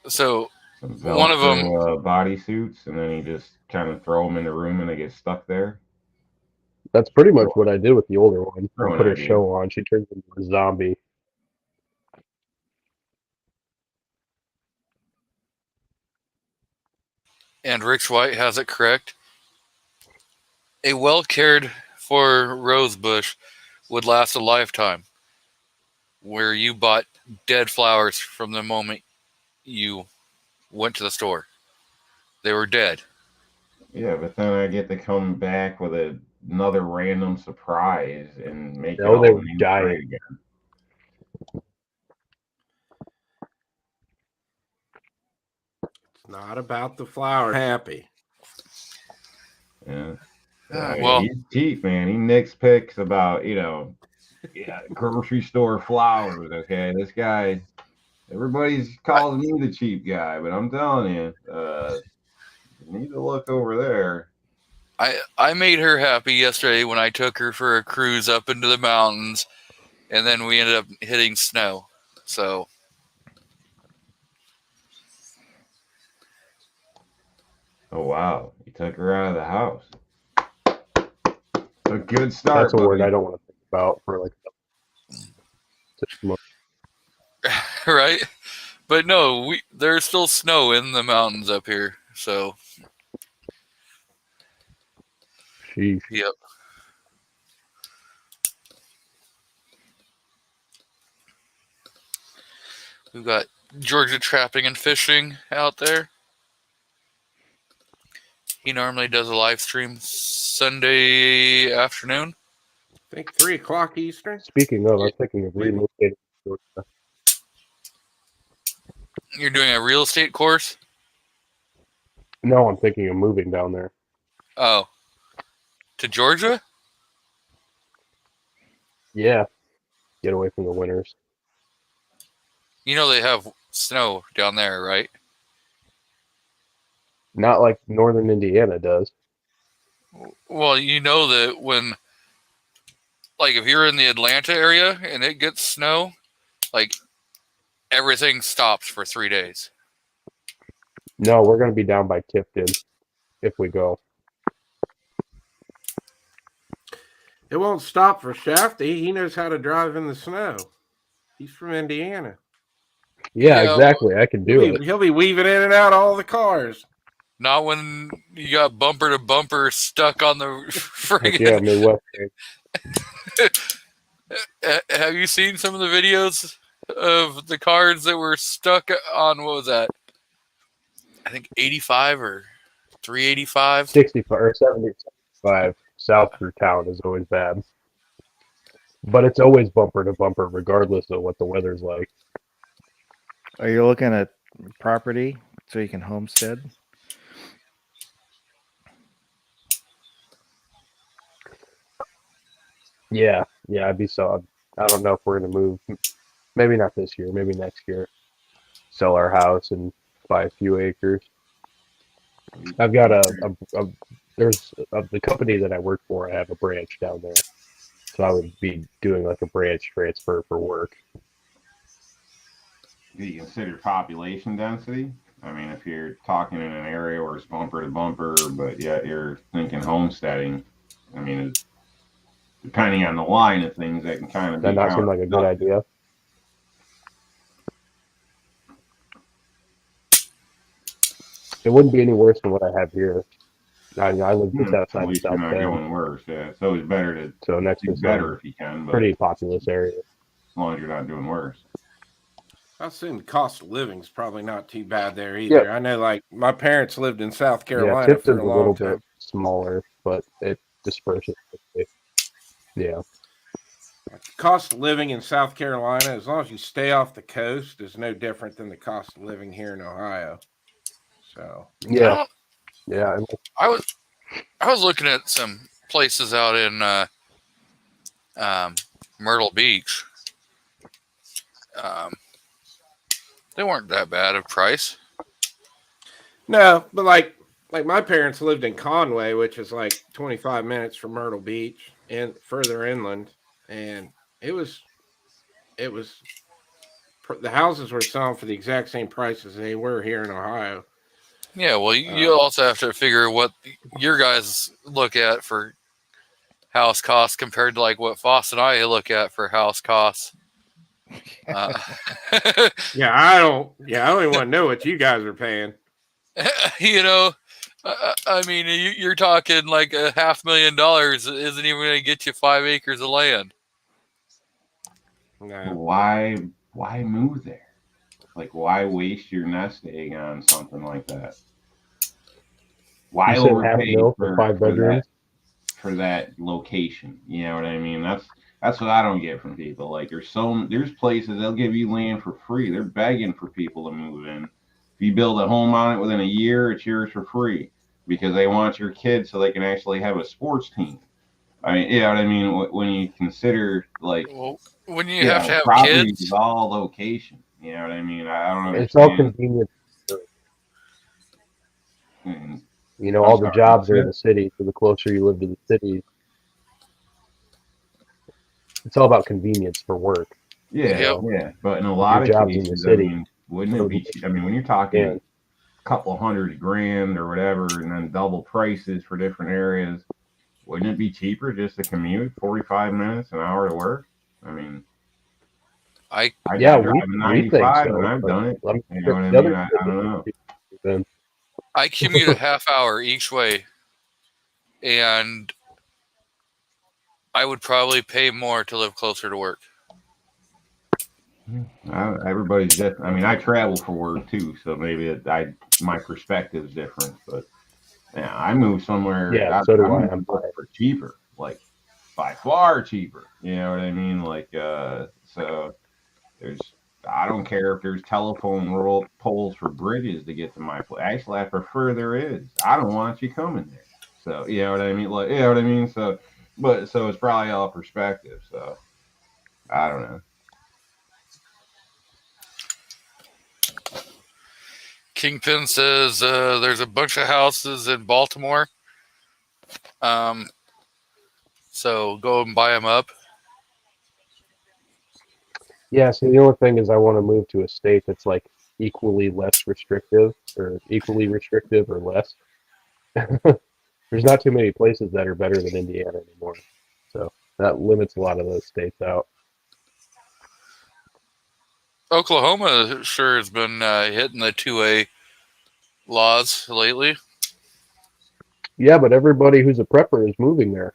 So Velcro, one of them bodysuits, and then you just kind of throw them in the room and they get stuck there. That's pretty much what I did with the older one. I Throw an put her idea. show on. She turns into a zombie. and Rich White has it correct. A well cared for rose bush would last a lifetime, where you bought dead flowers from the moment you went to the store. They were dead. Yeah, but then I get to come back with another random surprise and make it No, all they were new dying. great again. it's not about the flower. Happy. Yeah. Well, he's cheap, man. He nitpicks about, grocery store flowers. Okay, this guy, everybody's calling me the cheap guy, but I'm telling you, you need to look over there. I made her happy yesterday when I took her for a cruise up into the mountains, and then we ended up hitting snow. So Oh wow, you took her out of the house. a good start. That's a word buddy. I don't want to think about for like 6 months. Right? But no, there's still snow in the mountains up here. So, Sheesh. yep. We've got Georgia trapping and fishing out there. He normally does a live stream Sunday afternoon. I think 3 o'clock Eastern. Speaking of, I'm thinking of Maybe. relocating to Georgia. You're doing a real estate course? No, I'm thinking of moving down there. Oh. To Georgia? Yeah. Get away from the winters. You know they have snow down there, right? Not like northern Indiana does. Well, you know that when, like, if you're in the Atlanta area and it gets snow, like, everything stops for 3 days. No, we're going to be down by Tifton if we go. It won't stop for Shafty. He knows how to drive in the snow. He's from Indiana. Yeah, Yeah, exactly. I can do it. He'll be weaving in and out all the cars. Not when you got bumper to bumper stuck on the friggin'. Yeah, Midwest. Have you seen some of the videos of the cars that were stuck on, what was that? I think 85 or 385. 65 or 75 south through town is always bad. But it's always bumper to bumper, regardless of what the weather's like. Are you looking at property so you can homestead? Yeah, I'd be so. I don't know if we're gonna move. Maybe not this year. Maybe next year. Sell our house and buy a few acres. I've got there's the company that I work for. I have a branch down there, so I would be doing like a branch transfer for work. Do you consider population density? I mean, if you're talking in an area where it's bumper to bumper, but yet you're thinking homesteading, I mean, depending on the line of things, that can kind of be. Does that not seem like a good idea? It wouldn't be any worse than what I have here. I live just outside At least South you're not Bend, going worse. Yeah, it's always better to so next do to better if you can, but pretty populous area. as long as you're not doing worse. I assume the cost of living is probably not too bad there either. I know, like, my parents lived in South Carolina Yeah, for Tifton's a a long little time. bit smaller, but it disperses quickly. Yeah. The cost of living in South Carolina, as long as you stay off the coast, is no different than the cost of living here in Ohio. So Yeah. Yeah. I was looking at some places out in Myrtle Beach. They weren't that bad of price. no, but like my parents lived in Conway, which is like 25 minutes from Myrtle Beach and further inland, and it was the houses were selling for the exact same price as they were here in Ohio. Yeah, well, you also have to figure what your guys look at for house costs compared to like what Foss and I look at for house costs. Yeah, I don't even want to know what you guys are paying. You know, I mean, you're talking like $500,000 isn't even going to get you 5 acres of land. No. Why move there? Like, why waste your nest egg on something like that? Why You said overpay $500,000 for 5 bedrooms? For that location? You know what I mean? That's what I don't get from people. Like, there's places they'll give you land for free. They're begging for people to move in. If you build a home on it within a year, it's yours for free because they want your kids so they can actually have a sports team. I mean, you know what I mean? When you consider, like, well, when you have to have property kids, is all location. You know what I mean? I don't understand. It's all convenient. And You know, all the jobs are in the city, so the closer you live to the city, it's all about convenience for work. yeah. But in a lot of job's in the cases, city. I mean, wouldn't it be? I mean, when you're talking a couple $100,000 or whatever, and then double prices for different areas, wouldn't it be cheaper just to commute 45 minutes, an hour to work? I mean, I Yeah, drive a we think 95 and so. I've But done it. I'm You know sure what I the mean? other I don't know. then I commute a half hour each way, and I would probably pay more to live closer to work. Everybody's different. I mean, I travel for work too, so maybe my perspective's different. But yeah, I move somewhere. yeah, so do I'm I. moving for cheaper, like by far cheaper. You know what I mean? Like, so there's. I don't care if there's telephone poles for bridges to get to my place. Actually, I prefer there is. I don't want you coming there. So you know what I mean? Like, you know what I mean? So, but so it's probably all perspective. So I don't know. Kingpin says there's a bunch of houses in Baltimore, um, so go and buy them up. Yeah, so the only thing is I want to move to a state that's like equally less restrictive or equally restrictive or less. There's not too many places that are better than Indiana anymore. So that limits a lot of those states out. Oklahoma sure has been hitting the 2A laws lately. Yeah, but everybody who's a prepper is moving there.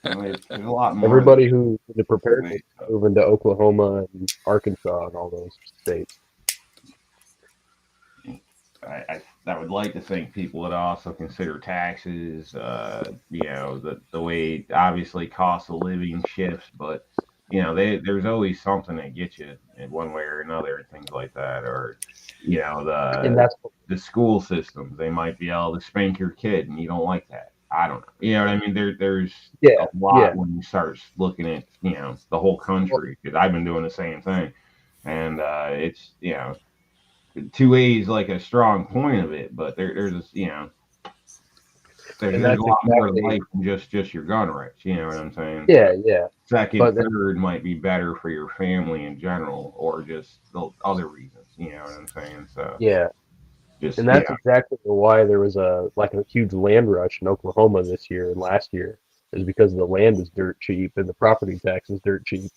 I mean, there's a lot more. Everybody who's in preparedness is moving to Oklahoma and Arkansas and all those states. I would like to think people would also consider taxes, you know, the way obviously cost of living shifts, but you know, there's always something that gets you in one way or another, and things like that, or you know, And that's the school systems, they might be able to spank your kid, and you don't like that. I don't know. You know what I mean? There's a lot when you start looking at you know the whole country, because I've been doing the same thing, and it's you know 2A is like a strong point of it, but there's you know there's a lot more to life than just your gun rights. You know what I'm saying? Yeah, yeah. Second, third might be better for your family in general, or just the other reasons. You know what I'm saying? So yeah, just and that's exactly why there was a huge land rush in Oklahoma this year and last year, is because the land is dirt cheap and the property tax is dirt cheap.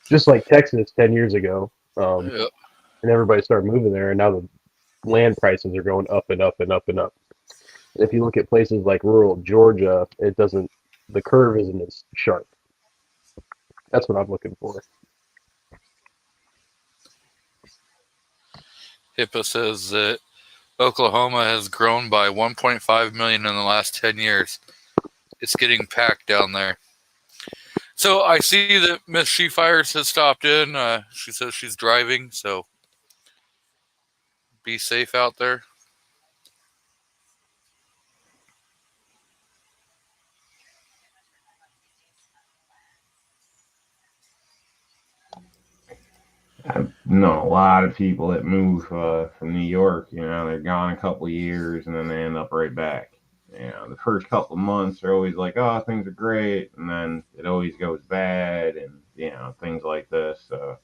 Just like Texas 10 years ago, Yep. and everybody started moving there, and now the land prices are going up and up and up and up. And if you look at places like rural Georgia, the curve isn't as sharp. That's what I'm looking for. HIPAA says that Oklahoma has grown by 1.5 million in the last 10 years. It's getting packed down there. So I see that Miss She Fires has stopped in. She says she's driving, so be safe out there. I've known a lot of people that move from New York. You know, they're gone a couple of years and then they end up right back. You know, the first couple of months are always like, oh, things are great, and then it always goes bad, and you know, things like this. So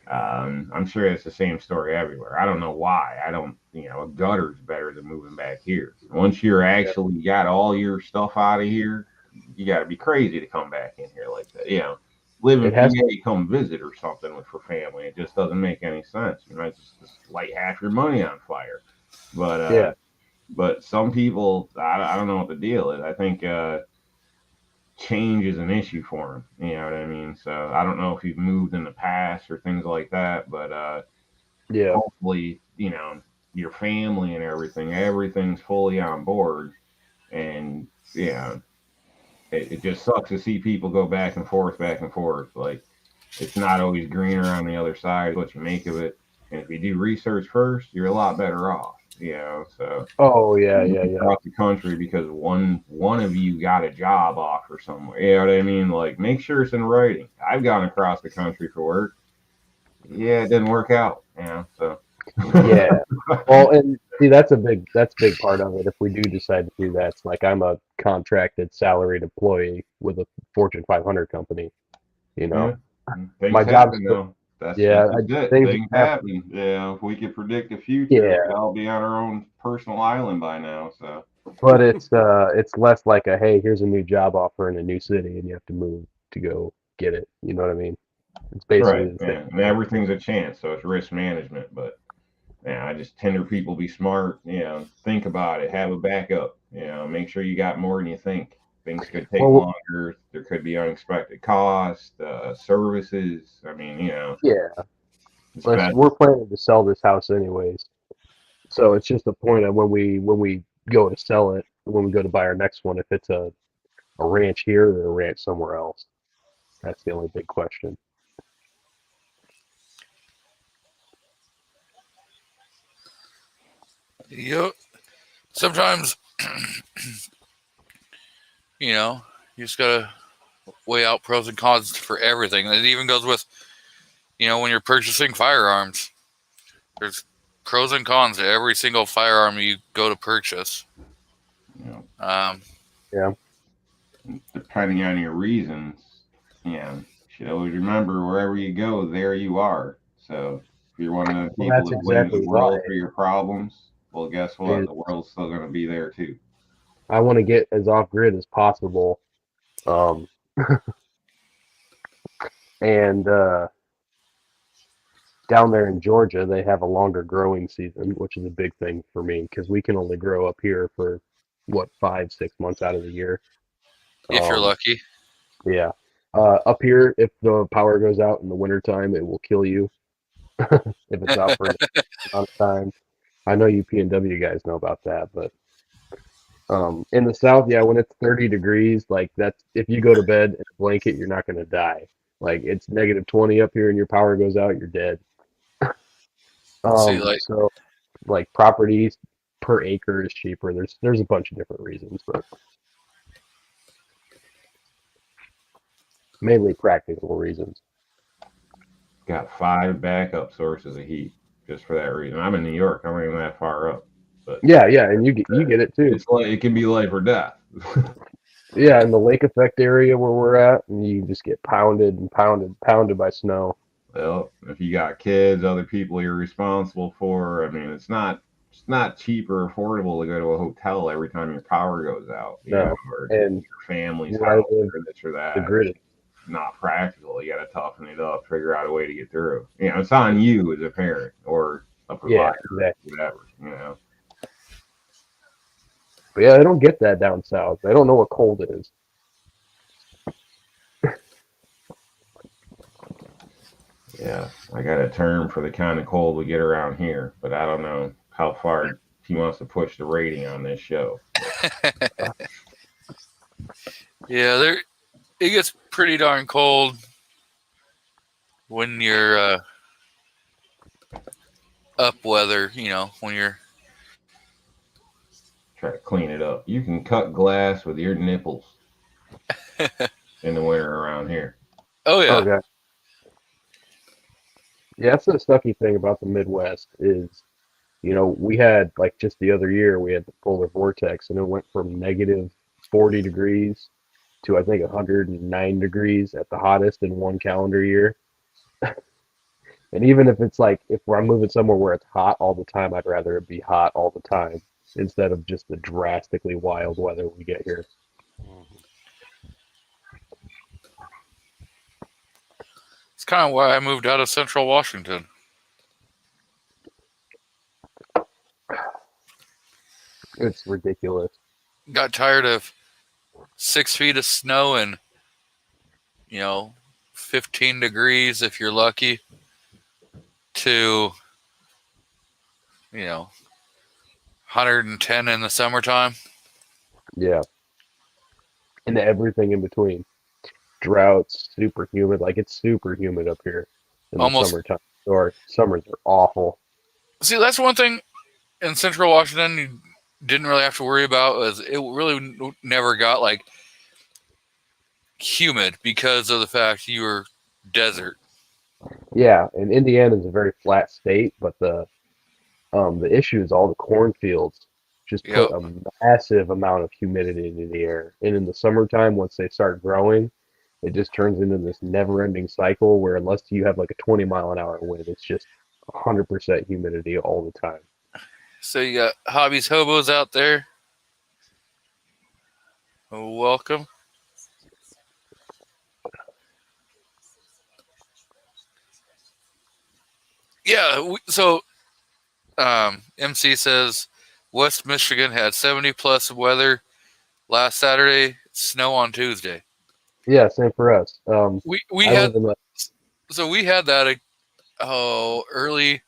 I'm sure it's the same story everywhere. I don't know why. I don't, you know, a gutter's better than moving back here. Once you're actually got all your stuff out of here, you got to be crazy to come back in here like that. You know, live in PA, come visit or something for family. It just doesn't make any sense. You might just light half your money on fire. But but some people, I don't know what the deal is. I think change is an issue for them. You know what I mean? So I don't know if you've moved in the past or things like that, but hopefully, you know, your family and everything's fully on board. And yeah, it just sucks to see people go back and forth, back and forth. Like it's not always greener on the other side. What you make of it, and if you do research first, you're a lot better off. You know, so across the country because one of you got a job offer somewhere. You know what I mean? Like make sure it's in writing. I've gone across the country for work. Yeah, it didn't work out. You know, so yeah. Well, and see, that's a big part of it. If we do decide to do that, it's like I'm a contracted, salaried employee with a Fortune 500 company. You know, my job's still, that's it. Things happen. Yeah, if we could predict the future, we'd all be on our own personal island by now. So But it's less like a, hey, here's a new job offer in a new city and you have to move to go get it. You know what I mean? It's basically Right, the yeah. same And thing. everything's a chance, so it's risk management. But yeah, I just tender people be smart. Think about it, have a backup. Make sure you got more than you think. Things could take Well, longer. There could be unexpected costs, services. I mean, yeah, it's best. we're planning to sell this house anyways. So it's just a point of when we go to sell it, when we go to buy our next one, if it's a ranch here or a ranch somewhere else. That's the only big question. Yep. Sometimes, you just gotta weigh out pros and cons for everything. It even goes with, when you're purchasing firearms. There's pros and cons to every single firearm you go to purchase. You know, Um, Yeah. Depending on your reasons, you should always remember wherever you go, there you are. So if you're one of the Well, people that's that blames the exactly why world for your problems, well, guess what? is The world's still going to be there too. I want to get as off grid as possible. Um, and down there in Georgia, they have a longer growing season, which is a big thing for me because we can only grow up here for what 5, 6 months out of the year. if you're Um, lucky. yeah. Up here, if the power goes out in the wintertime, it will kill you if it's out for an amount of time. I know you P&W guys know about that, but in the South, yeah, when it's 30 degrees, like that's if you go to bed in a blanket, you're not gonna die. Like it's -20 up here and your power goes out, you're dead. See, like, So like properties per acre is cheaper. There's a bunch of different reasons, but mainly practical reasons. Got 5 backup sources of heat just for that reason. I'm in New York. I'm not even that far up, but Yeah, and you get it too. it's like it can be life or death. Yeah, in the lake effect area where we're at, and you just get pounded and pounded by snow. Well, if you got kids, other people you're responsible for, I mean, it's not cheap or affordable to go to a hotel every time your power goes out, No, or and your family's where I house live, or this or the that. grid. Not practical. You got to toughen it up, figure out a way to get through. It's on you as a parent or a Yeah, provider, exactly. whatever. But yeah, I don't get that down south. I don't know what cold is. Yeah, I got a term for the kind of cold we get around here, but I don't know how far he wants to push the rating on this show. yeah, it gets pretty darn cold when you're up weather. When you're. Try to clean it up. You can cut glass with your nipples in the winter around here. Oh yeah. Okay. Yeah, that's the sucky thing about the Midwest is, we had like just the other year we had the polar vortex and it went from -40 degrees to I think 109 degrees at the hottest in one calendar year. And even if it's like if I'm moving somewhere where it's hot all the time, I'd rather it be hot all the time instead of just the drastically wild weather we get here. It's kind of why I moved out of Central Washington. It's ridiculous. Got tired of 6 feet of snow and 15 degrees if you're lucky to 110 in the summertime. Yeah. And everything in between. Droughts, super humid. Like it's super humid up here in the Almost. summertime. Or summers are awful. See, that's one thing in Central Washington you didn't really have to worry about. Was it really never got like humid because of the fact you were desert. Yeah, and Indiana is a very flat state, but the issue is all the cornfields just Yep. put a massive amount of humidity into the air. And in the summertime, once they start growing, it just turns into this never-ending cycle where unless you have like a 20-mile-an-hour wind, it's just 100% humidity all the time. So you got hobbies hobos out there. Welcome. Yeah, MC says West Michigan had 70 plus weather last Saturday, snow on Tuesday. Yeah, same for us. We I had live in the so we had that early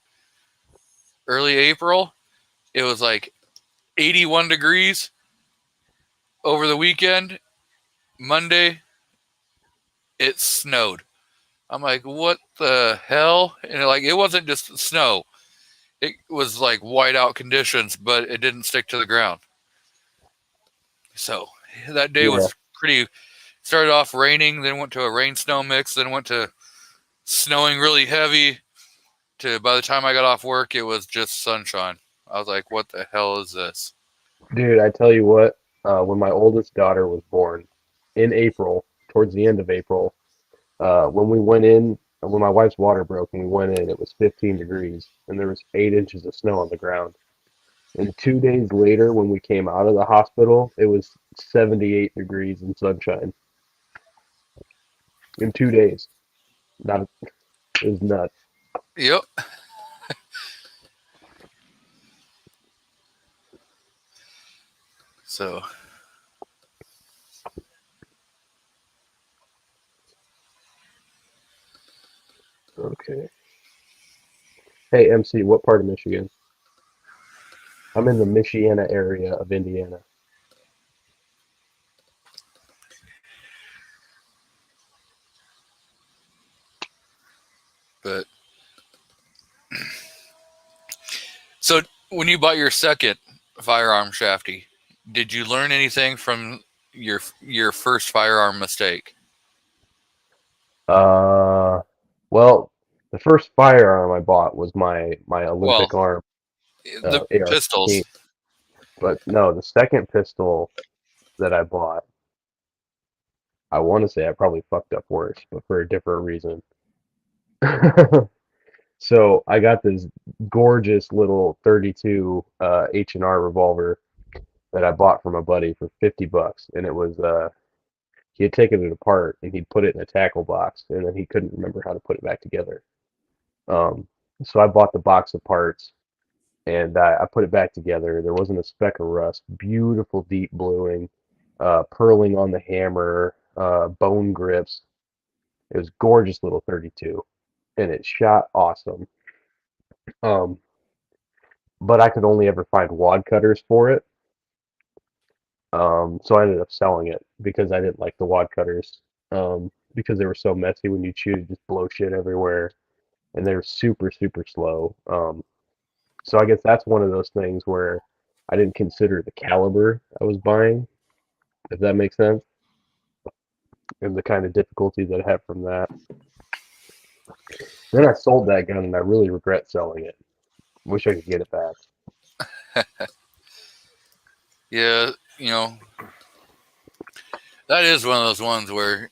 April. It was like 81 degrees over the weekend. Monday it snowed. I'm like, what the hell? And it wasn't just snow. It was like whiteout conditions, but it didn't stick to the ground. So that day yeah. was pretty. Started off raining, then went to a rain snow mix, then went to snowing really heavy. To by the time I got off work, it was just sunshine. I was like, what the hell is this? Dude, I tell you what, when my oldest daughter was born in April, towards the end of April, when we went in, when my wife's water broke and we went in, it was 15 degrees and there was 8 inches of snow on the ground. And 2 days later, when we came out of the hospital, it was 78 degrees and sunshine in 2 days. Not, it was nuts. Yep. So Okay. Hey, MC, what part of Michigan? I'm in the Michiana area of Indiana. but so when you bought your second firearm Shafty, did you learn anything from your first firearm mistake? Uh, well, the first firearm I bought was my Well, Olympic arm the pistols. AR-15. But no, the second pistol that I bought, I want to say I probably fucked up worse, but for a different reason. So I got this gorgeous little 32 H&R revolver that I bought from a buddy for $50, and it was he had taken it apart and he'd put it in a tackle box, and then he couldn't remember how to put it back together. Um, so I bought the box of parts and I put it back together. There wasn't a speck of rust. Beautiful deep bluing, purling on the hammer, bone grips. It was gorgeous little 32, and it shot awesome. Um, but I could only ever find wad cutters for it. So I ended up selling it because I didn't like the wad cutters. Because they were so messy when you shoot, just blow shit everywhere, and they were super, super slow. So I guess that's one of those things where I didn't consider the caliber I was buying, if that makes sense, and the kind of difficulty that I had from that. Then I sold that gun and I really regret selling it. Wish I could get it back. Yeah, that is one of those ones where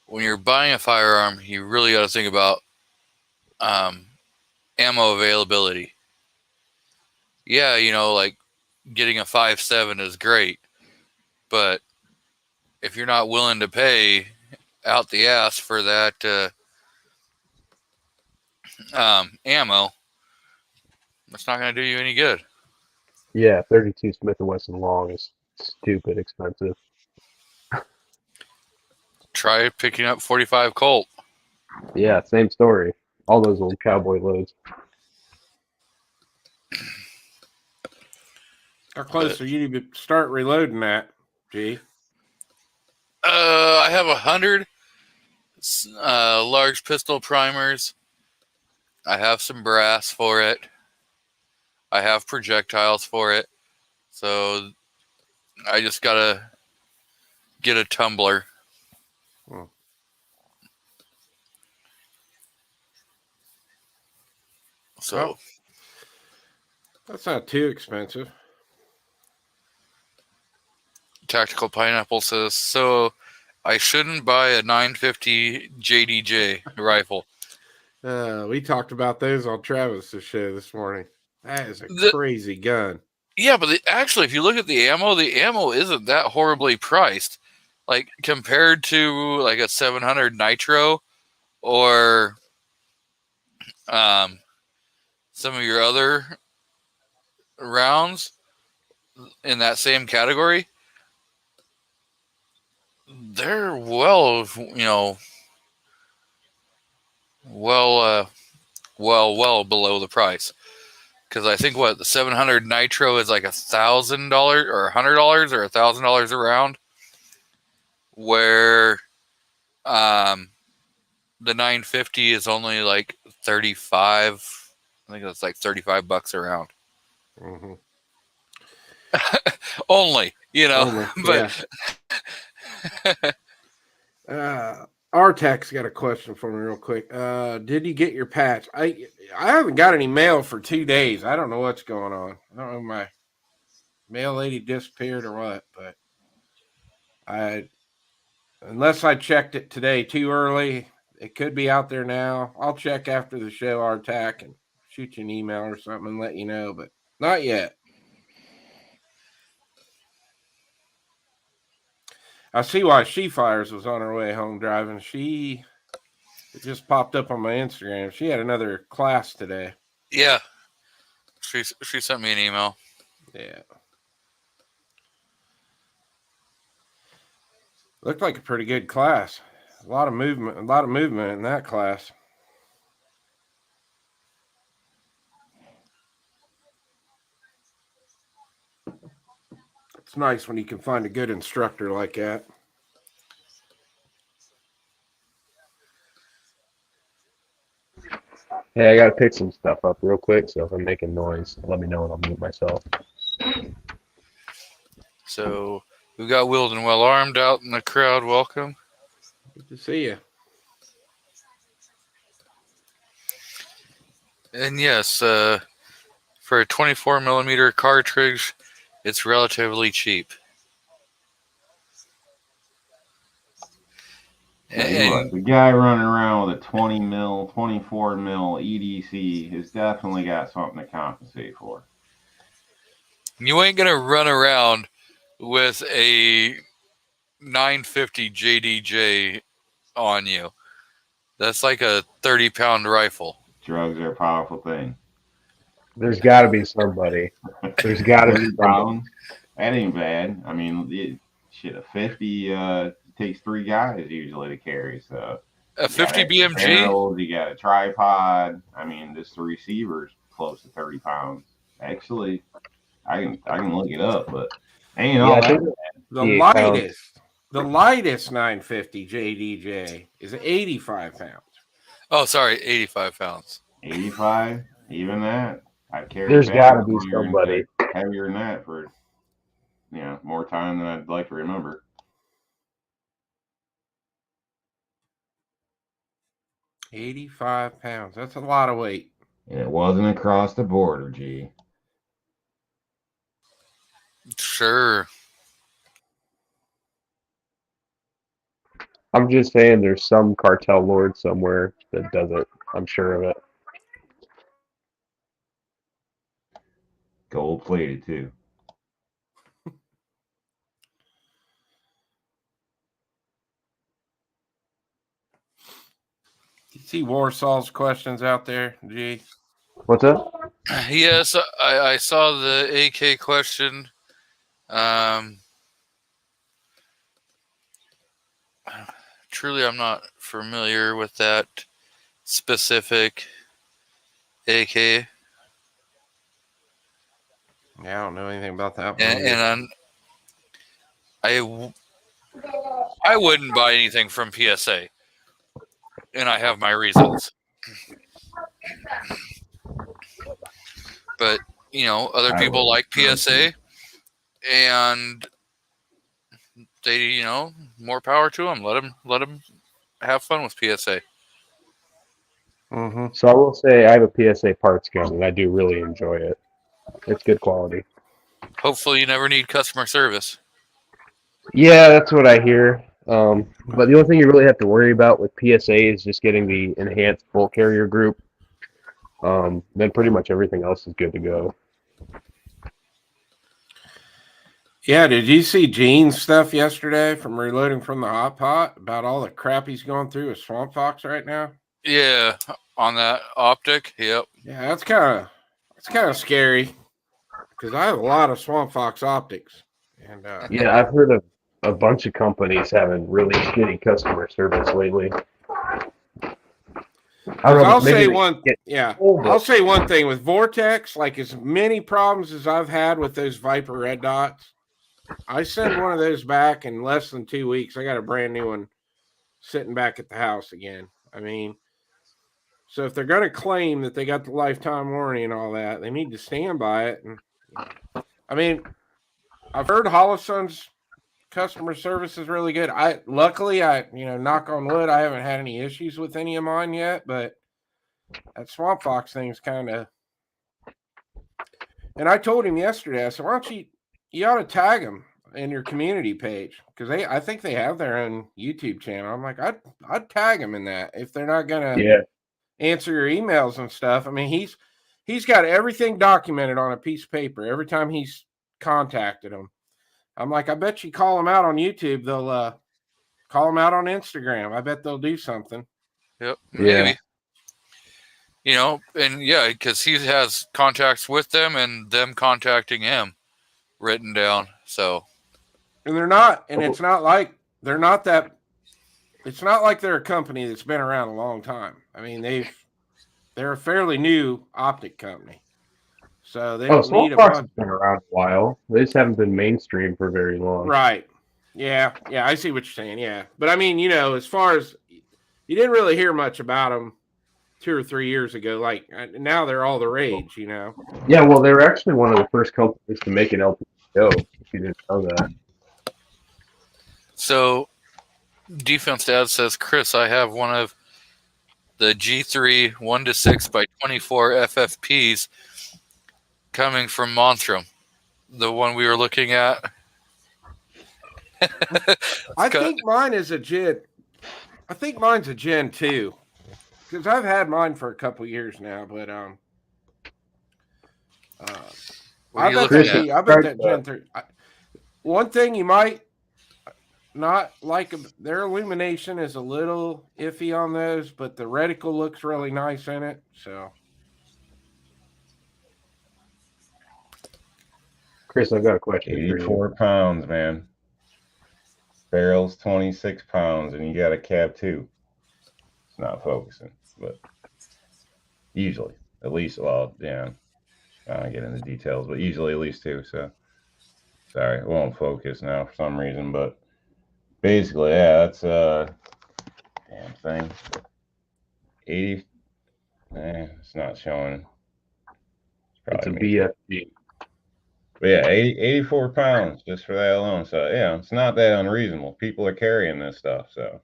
when you're buying a firearm, you really got to think about ammo availability. Yeah, like getting a 5.7 is great, but if you're not willing to pay out the ass for that ammo, that's not going to do you any good. Yeah, 32 Smith & Wesson long is stupid expensive. Try picking up 45 Colt. Yeah, same story. All those old cowboy loads. How close are you to start reloading that, G? I have 100 large pistol primers. I have some brass for it. I have projectiles for it. So I just gotta get a tumbler. So well, that's not too expensive. Tactical Pineapple says, so I shouldn't buy a 950 JDJ rifle. We talked about those on Travis's show this morning. That is a crazy gun. Yeah, but actually, if you look at the ammo isn't that horribly priced. Like, compared to, like, a 700 Nitro or some of your other rounds in that same category, they're well below the price. Because I think the 700 Nitro is like $1,000 or $100 or $1,000 a round, where the 950 is only like 35. I think it's like $35 a round. Mm-hmm. Only, Only, but Artec's got a question for me real quick. Did you get your patch? I haven't got any mail for 2 days. I don't know what's going on. I don't know if my mail lady disappeared or what, but unless I checked it today too early, it could be out there now. I'll check after the show, Artec, and shoot you an email or something and let you know, but not yet. I see why She Fires was on her way home driving. It just popped up on my Instagram. She had another class today. yeah, she sent me an email. Yeah. Looked like a pretty good class. A lot of movement in that class. It's nice when you can find a good instructor like that. Hey, I gotta pick some stuff up real quick, so if I'm making noise, let me know and I'll mute myself. So we've got Willed and Well Armed out in the crowd. Welcome. Good to see you. And yes, for a 24 millimeter cartridge, it's relatively cheap. Look, the guy running around with a 20 mil, 24 mil EDC has definitely got something to compensate for. You ain't gonna run around with a 950 JDJ on you. That's like a 30-pound rifle. Drugs are a powerful thing. There's got to be somebody. There's got to be somebody. That ain't bad. I mean, a 50 takes 3 guys usually to carry. So a 50 BMG. Barrels, you got a tripod. I mean, this the receiver's close to 30 pounds. Actually, I can look it up, but ain't all that bad. The lightest 950 JDJ is 85 pounds. Oh, sorry, 85 pounds. 85, even that. I carry. There's got to be somebody heavier than that for more time than I'd like to remember. £85. That's a lot of weight. And it wasn't across the border, G. Sure. I'm just saying there's some cartel lord somewhere that does it. I'm sure of it. Gold plated too. You see Warsaw's questions out there, G? What's up? Yes, I saw the AK question. Truly, I'm not familiar with that specific AK. Yeah, I don't know anything about that one. And I wouldn't buy anything from PSA, and I have my reasons. But other people like PSA, and they, more power to them. Let them have fun with PSA. Mm-hmm. So I will say I have a PSA parts gun, and I do really enjoy it. It's good quality. Hopefully, you never need customer service. Yeah, that's what I hear. But the only thing you really have to worry about with PSA is just getting the enhanced bolt carrier group. Then pretty much everything else is good to go. Yeah, did you see Gene's stuff yesterday from Reloading from the Hot Pot about all the crap he's going through with Swamp Fox right now? Yeah, on that optic. Yep. Yeah, that's kind of scary because I have a lot of Swamp Fox optics, and Yeah, I've heard of a bunch of companies having really shitty customer service lately. I don't know, I'll say maybe they one, get yeah, old, I'll but say one thing with Vortex, like as many problems as I've had with those Viper red dots, I send one of those back in less than 2 weeks. I got a brand new one sitting back at the house again. I mean, so if they're going to claim that they got the lifetime warranty and all that, they need to stand by it. And I mean, I've heard Hollison's customer service is really good. Luckily, knock on wood, I haven't had any issues with any of mine yet, but that Swamp Fox thing is kind of. And I told him yesterday, I said, why don't you ought to tag them in your community page, because I think they have their own YouTube channel. I'm like, I'd tag them in that if they're not gonna answer your emails and stuff. I mean, he's got everything documented on a piece of paper every time he's contacted them. I'm like, I bet you call them out on YouTube, they'll call them out on Instagram. I bet they'll do something. Yep. Maybe. Yeah. And yeah, because he has contacts with them and them contacting him written down. So. And they're not, and it's not like they're not that. It's not like they're a company that's been around a long time. I mean, they're a fairly new optic company, so they don't need a bunch. Has been around a while. They just haven't been mainstream for very long. Right? Yeah. I see what you're saying. Yeah, but I mean, as far as you didn't really hear much about them 2 or 3 years ago. Like now, they're all the rage. Yeah. Well, they were actually one of the first companies to make an LPO. If you didn't know that. So, Defense Dad says, Chris, I have one of the G3 1:6 by 24 FFPs coming from Montrum, the one we were looking at. I think mine is a Gen. I think mine's a Gen 2 because I've had mine for a couple years now. But I bet that Gen 3. One thing you might not like, their illumination is a little iffy on those, but the reticle looks really nice in it. So, Chris, I've got a question. 84 pounds, man. Barrel's 26 pounds, and you got a cab too. It's not focusing, but usually, at least, well, yeah. I don't get into details, but usually at least 2. So, sorry, it won't focus now for some reason, but basically, yeah, that's damn thing. 80. It's not showing. It's a BFG. But yeah, 84 pounds just for that alone. So yeah, it's not that unreasonable. People are carrying this stuff. So.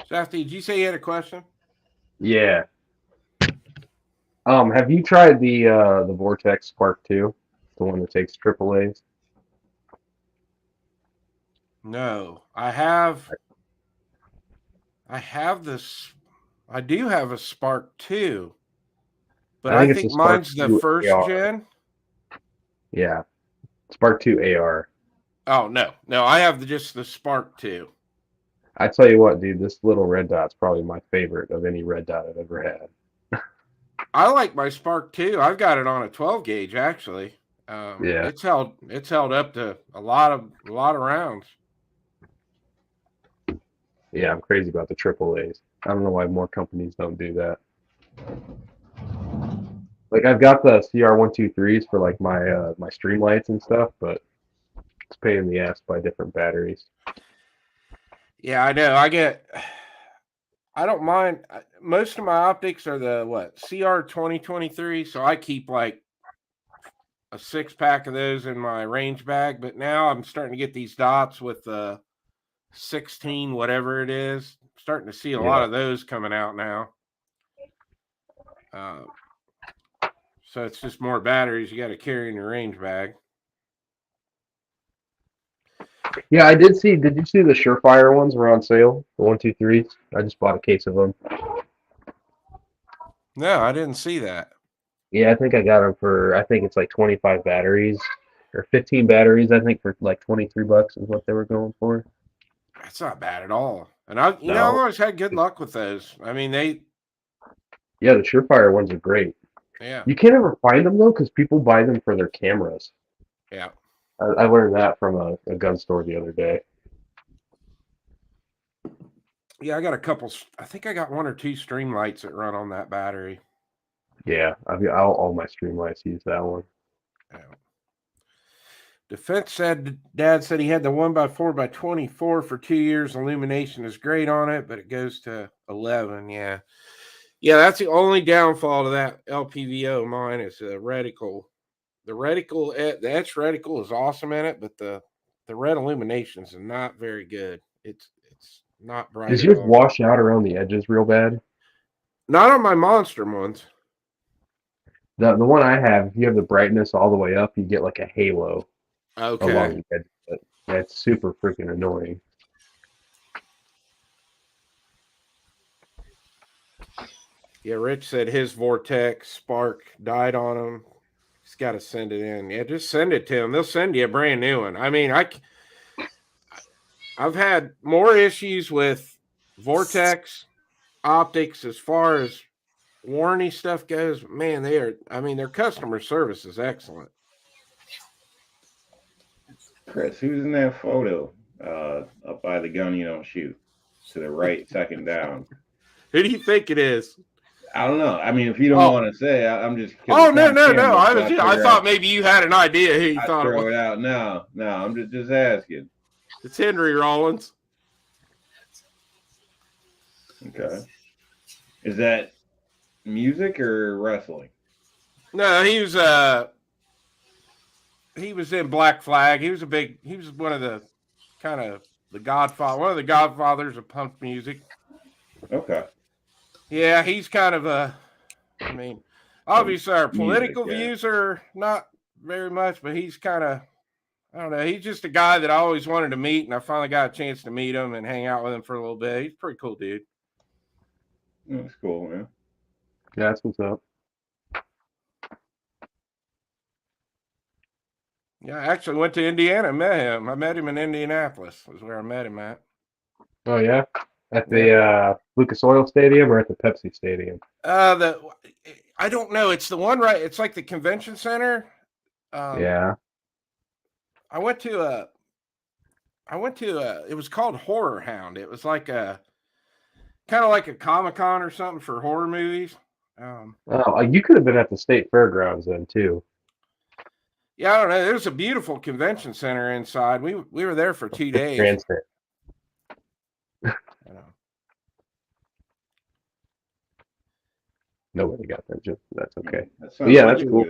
Shafty, did you say you had a question? Yeah. Have you tried the Vortex Spark 2, the one that takes AAAs? No, I have this. I do have a Spark 2, but I think mine's the first gen. Yeah, Spark 2 AR. Oh no, I have just the Spark 2. I tell you what, dude, this little red dot's probably my favorite of any red dot I've ever had. I like my Spark 2. I've got it on a 12 gauge actually. Yeah, it's held up to a lot of rounds. Yeah, I'm crazy about the AAAs. I don't know why more companies don't do that. Like I've got the CR123s for like my my stream lights and stuff, but it's a pain in the ass by different batteries. Yeah, I know. I don't mind. Most of my optics are the CR2023, so I keep like a 6-pack of those in my range bag. But now I'm starting to get these dots with the 16, whatever it is. I'm starting to see a lot of those coming out now. So it's just more batteries you got to carry in your range bag. Yeah, I did see. Did you see the Surefire ones were on sale? The 123s. I just bought a case of them. No, I didn't see that. Yeah, I think I got them for, I think it's like 25 batteries or 15 batteries. I think for like $23 is what they were going for. That's not bad at all. And I've No, always had good luck with those. I mean, yeah, the Surefire ones are great. yeah, You can't ever find them though because people buy them for their cameras. yeah. I learned that from a gun store the other day. Yeah, I got a couple. I think I got one or two stream lights that run on that battery. Yeah, I've got all my stream lights use that one. Yeah. Defense said Dad said he had the 1x4x24 for 2 years. Illumination is great on it, but it goes to 11. Yeah, yeah. That's the only downfall to that LPVO mine is the reticle. The reticle, the etch reticle is awesome in it, but the red illuminations is not very good. It's not bright Does at yours all. wash out around the edges real bad? Not on my monster ones. The one I have, if you have the brightness all the way up, you get like a halo Okay. along the edge of it. That's super freaking annoying. Yeah, Rich said his Vortex Spark died on him. He's got to send it in. Yeah, just send it to him. They'll send you a brand new one. I mean, I've had more issues with Vortex optics as far as warranty stuff goes. Man, their customer service is excellent. Chris, who's in that photo up by the gun you don't shoot? To the right, second down. Who do you think it is? I don't know. I mean, if you don't want to say, I'm just. Oh no. I thought maybe you had an idea who you thought it was. Throw it out. No. I'm just asking. It's Henry Rollins. Okay. Is that music or wrestling? No, he was in Black Flag. He was one of the kind of one of the godfathers of punk music. Okay. Yeah, he's kind of I mean, obviously our political views are not very much, but he's kind of, I don't know, he's just a guy that I always wanted to meet, and I finally got a chance to meet him and hang out with him for a little bit. He's a pretty cool dude. That's cool, man. Yeah, that's what's up. Yeah, I actually went to Indiana and met him. I met him in Indianapolis, was where I met him at. Oh yeah, at the Lucas Oil Stadium or at the Pepsi Stadium? I don't know. It's the one right. It's like the convention center. Yeah. I went to it was called Horror Hound. It was like a kind of like a Comic-Con or something for horror movies. You could have been at the state fairgrounds then too. Yeah, I don't know. There's a beautiful convention center inside. We were there for 2 days. Grandstand. Nobody got that joke. That's okay. That's cool.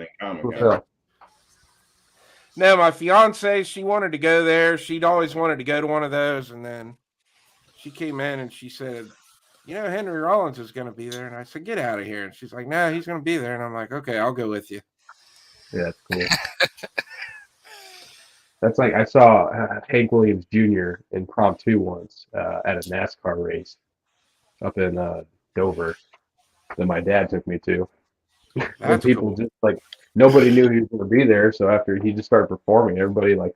No, my fiance, she wanted to go there. She'd always wanted to go to one of those, and then she came in and she said, Henry Rollins is going to be there. And I said, get out of here. And she's like, no, he's going to be there. And I'm like, okay, I'll go with you. Yeah, that's cool. That's like I saw Hank Williams Jr. impromptu once at a NASCAR race up in Dover that my dad took me to. And people just like, nobody knew he was going to be there. So after he just started performing, everybody like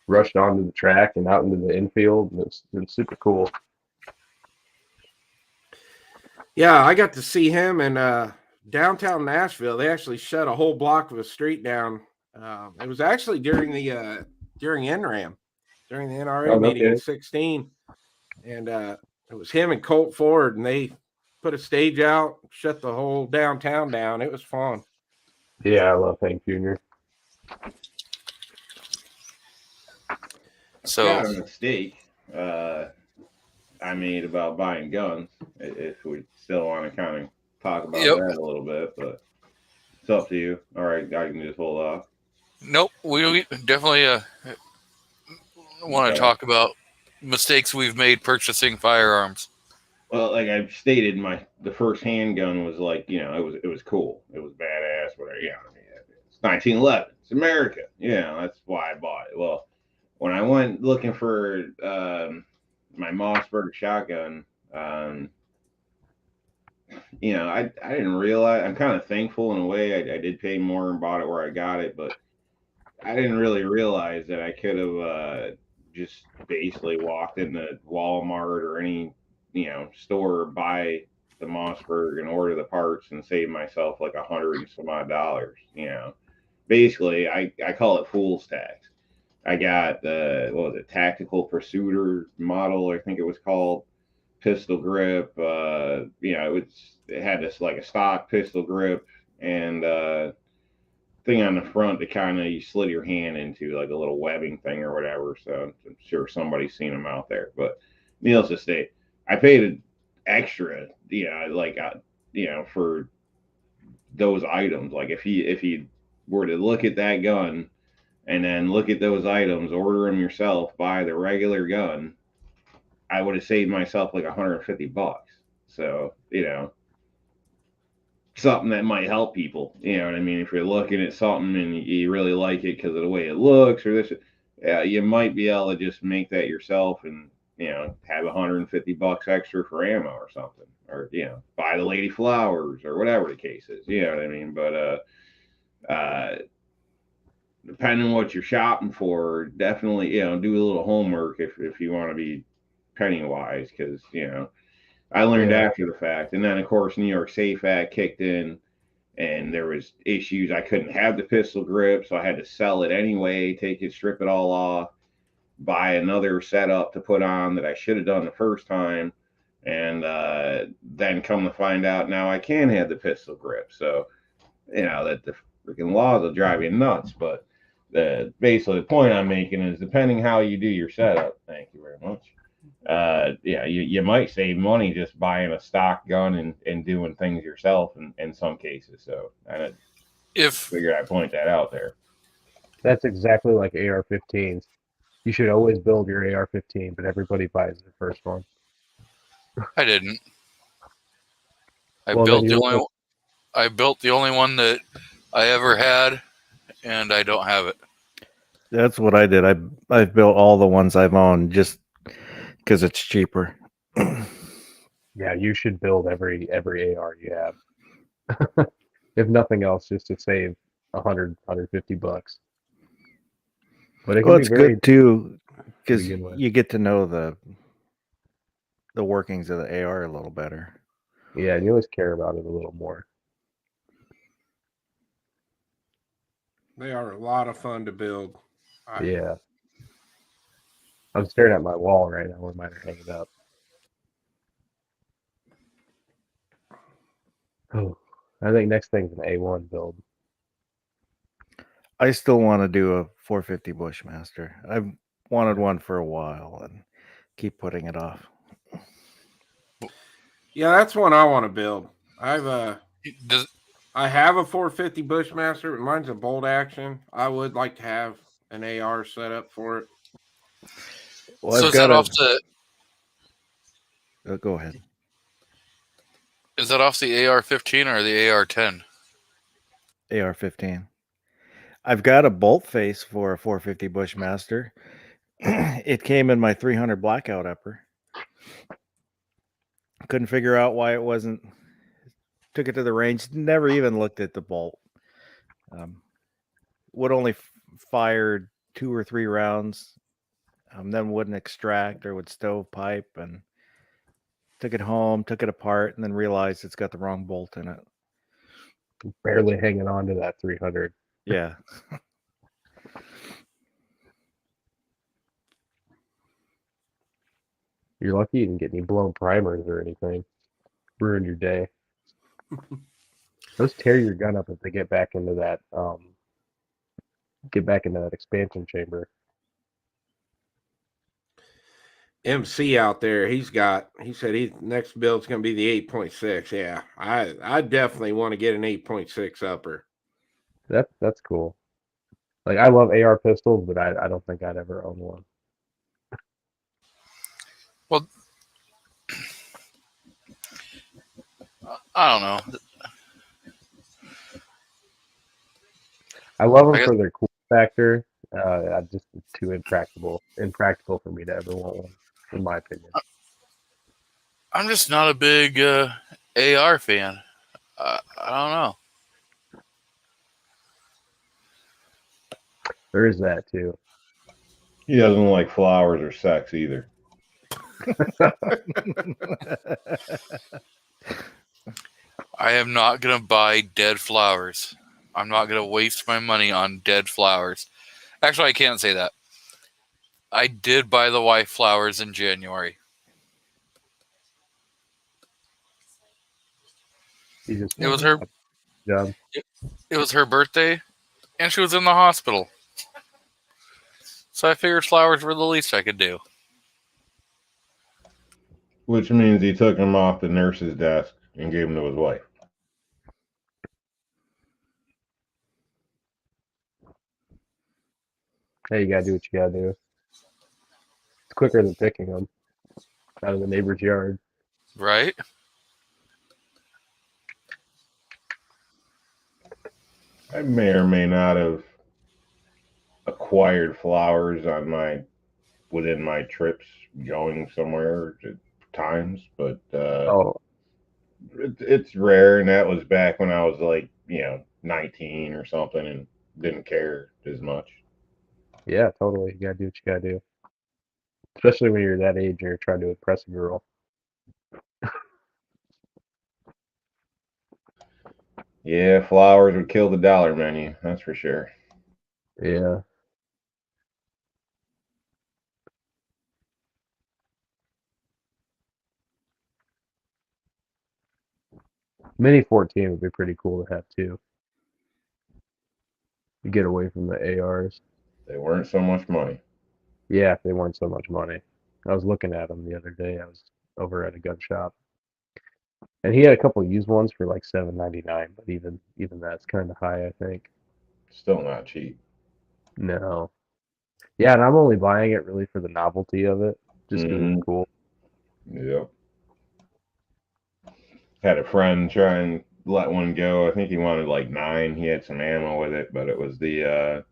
rushed onto the track and out into the infield. And it was super cool. Yeah, I got to see him in downtown Nashville. They actually shut a whole block of a street down. It was actually during the NRAM, during the NRA meeting in 2016, and it was him and Colt Ford, and they put a stage out, shut the whole downtown down. It was fun. Yeah, I love Hank Jr. So a mistake I made about buying guns. If we still want to kind of talk about that a little bit, but it's up to you. All right, I can just hold off. Nope, we definitely want to talk about mistakes we've made purchasing firearms. Well, like I've stated, the first handgun was like, it was cool, it was badass, whatever. Yeah, it's 1911, it's America. That's why I bought it. Well, when I went looking for my Mossberg shotgun, I didn't realize. I'm kind of thankful in a way. I did pay more and bought it where I got it, but I didn't really realize that I could have just basically walked into Walmart or any store, buy the Mossberg and order the parts and save myself like $100 and some odd dollars. Basically, I call it fool's tax. I got the what was it, tactical pursuiter model, I think it was called, pistol grip. It had this like a stock pistol grip and thing on the front to kind of you slid your hand into, like a little webbing thing or whatever. So I'm sure somebody's seen them out there. But needless to say, I paid extra, for those items. Like if you were to look at that gun and then look at those items, order them yourself, buy the regular gun, I would have saved myself like $150. So, something that might help people. You know what I mean? If you're looking at something and you really like it because of the way it looks or this, you might be able to just make that yourself and, have $150 extra for ammo or something, or, buy the lady flowers or whatever the case is. You know what I mean? But, depending on what you're shopping for, definitely, do a little homework if you want to be penny wise, because, I learned after the fact. And then, of course, New York Safe Act kicked in, and there was issues. I couldn't have the pistol grip, so I had to sell it anyway, take it, strip it all off, buy another setup to put on that I should have done the first time. And then come to find out now I can have the pistol grip. So, that the freaking laws will drive you nuts. But basically the point I'm making is depending how you do your setup, thank you very much. You might save money just buying a stock gun and doing things yourself in some cases. So I figured I'd point that out there. That's exactly like AR-15s. You should always build your AR-15, but everybody buys the first one. I didn't. I built the only one that I ever had, and I don't have it. That's what I did. I've built all the ones I've owned just because it's cheaper. Yeah, you should build every AR you have. If nothing else, just to save $150. But it's good too because begin with. you get to know the workings of the AR a little better. Yeah, and you always care about it a little more. They are a lot of fun to build. Yeah. I'm staring at my wall right now where mine are hanging up. Oh, I think next thing's an A1 build. I still want to do a 450 Bushmaster. I've wanted one for a while and keep putting it off. Yeah, that's one I want to build. I have a 450 Bushmaster, but mine's a bolt action. I would like to have an AR set up for it. Well, so is that off the? Go ahead. Is that off the AR-15 or the AR-10? AR-15. I've got a bolt face for a 450 Bushmaster. It came in my 300 blackout upper. Couldn't figure out why it wasn't. Took it to the range. Never even looked at the bolt. Would only fire 2 or 3 rounds. Then wouldn't extract or would stovepipe, and took it home, took it apart, and then realized it's got the wrong bolt in it. Barely hanging on to that 300. Yeah. You're lucky you didn't get any blown primers or anything. Ruin your day. Those tear your gun up if they get back into that expansion chamber. MC out there, he said his next build's going to be the 8.6. Yeah, I definitely want to get an 8.6 upper. That's cool. Like, I love AR pistols, but I don't think I'd ever own one. Well, I don't know. I love them for their cool factor. Just it's too impractical for me to ever want one, in my opinion. I'm just not a big AR fan. I don't know. There is that too. He doesn't like flowers or sex either. I am not going to buy dead flowers. I'm not going to waste my money on dead flowers. Actually, I can't say that. I did buy the wife flowers in January. He just It was her. job. It was her birthday, and she was in the hospital. So I figured flowers were the least I could do. Which means he took him off the nurse's desk and gave him to his wife. Hey, you gotta do what you gotta do. It's quicker than picking them out of the neighbor's yard. Right? I may or may not have acquired flowers on within my trips going somewhere at times, but Oh, it's rare, and that was back when I was like 19 or something and didn't care as much. yeah, totally. You gotta do what you gotta do. Especially when you're that age and you're trying to impress a girl. Yeah, flowers would kill the dollar menu, that's for sure. Yeah. Mini 14 would be pretty cool to have too. You get away from the ARs. They weren't so much money. Yeah, if they weren't so much money. I was looking at them the other day. I was over at a gun shop, and he had a couple used ones for like $7.99. But even that's kind of high, I think. Still not cheap. No. Yeah, and I'm only buying it really for the novelty of it, just because Mm-hmm. it's cool. Yep. Had a friend try and let one go. I think he wanted like 9. He had some ammo with it, but it was the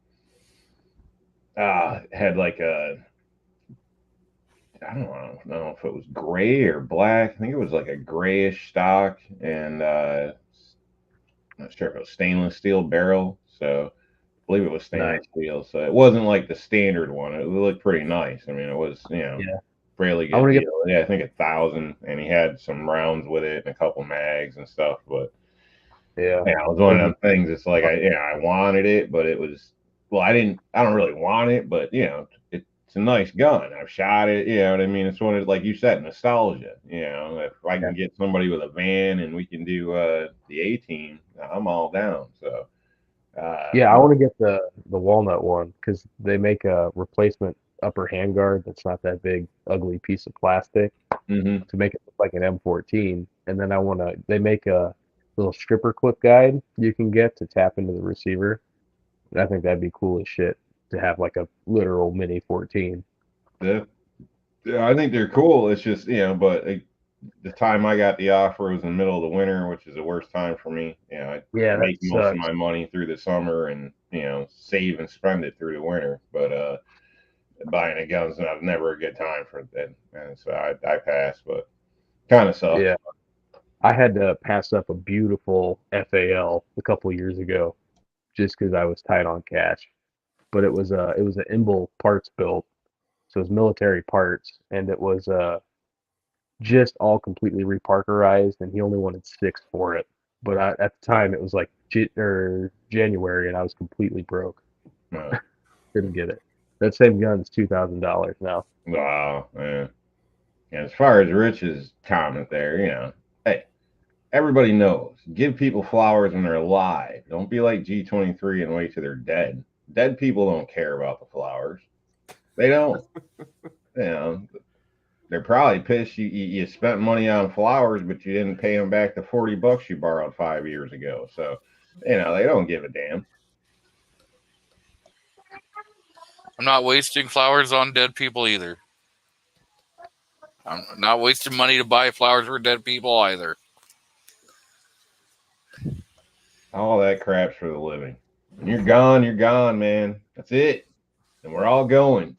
had like a, I don't know if it was gray or black. I think it was like a grayish stock, and I'm not sure if it was stainless steel barrel. So I believe it was Nice. stainless steel. So it wasn't like the standard one. It looked pretty nice. I mean, it was Yeah. fairly I good want to deal. Yeah, I think 1,000, and he had some rounds with it and a couple mags and stuff. But yeah. yeah, it was one of them things. It's like I wanted it, but it was, well, I don't really want it, but it's a nice gun. I've shot it. You know what I mean? It's one of, like you said, nostalgia. If I can get somebody with a van and we can do the A-team, I'm all down. So Yeah, I want to get the walnut one because they make a replacement upper handguard that's not that big, ugly piece of plastic mhm. to make it look like an M14. And then they make a little stripper clip guide you can get to tap into the receiver. And I think that'd be cool as shit to have like a literal mini 14. Yeah, I think they're cool. It's just but the time I got the offer was in the middle of the winter, which is the worst time for me. I Yeah, that make most of sucks. my money through the summer and save and spend it through the winter. But buying a gun's not never a good time for that, and so I passed. But kind of sucks. Yeah, I had to pass up a beautiful FAL a couple years ago just because I was tight on cash. But it was an Imbil parts build, so it was military parts, and it was just all completely reparkerized, and he only wanted 6 for it. But at the time, it was like January, and I was completely broke. Uh, Couldn't get it. That same gun's $2,000 now. wow, man. And as far as Rich's comment there, hey, everybody knows. Give people flowers when they're alive. Don't be like G23 and wait till they're dead. Dead people don't care about the flowers. They don't. They're probably pissed you spent money on flowers, but you didn't pay them back the $40 you borrowed 5 years ago. So, they don't give a damn. I'm not wasting flowers on dead people either. I'm not wasting money to buy flowers for dead people either. All that crap's for the living. When you're gone, man. That's it. And we're all going.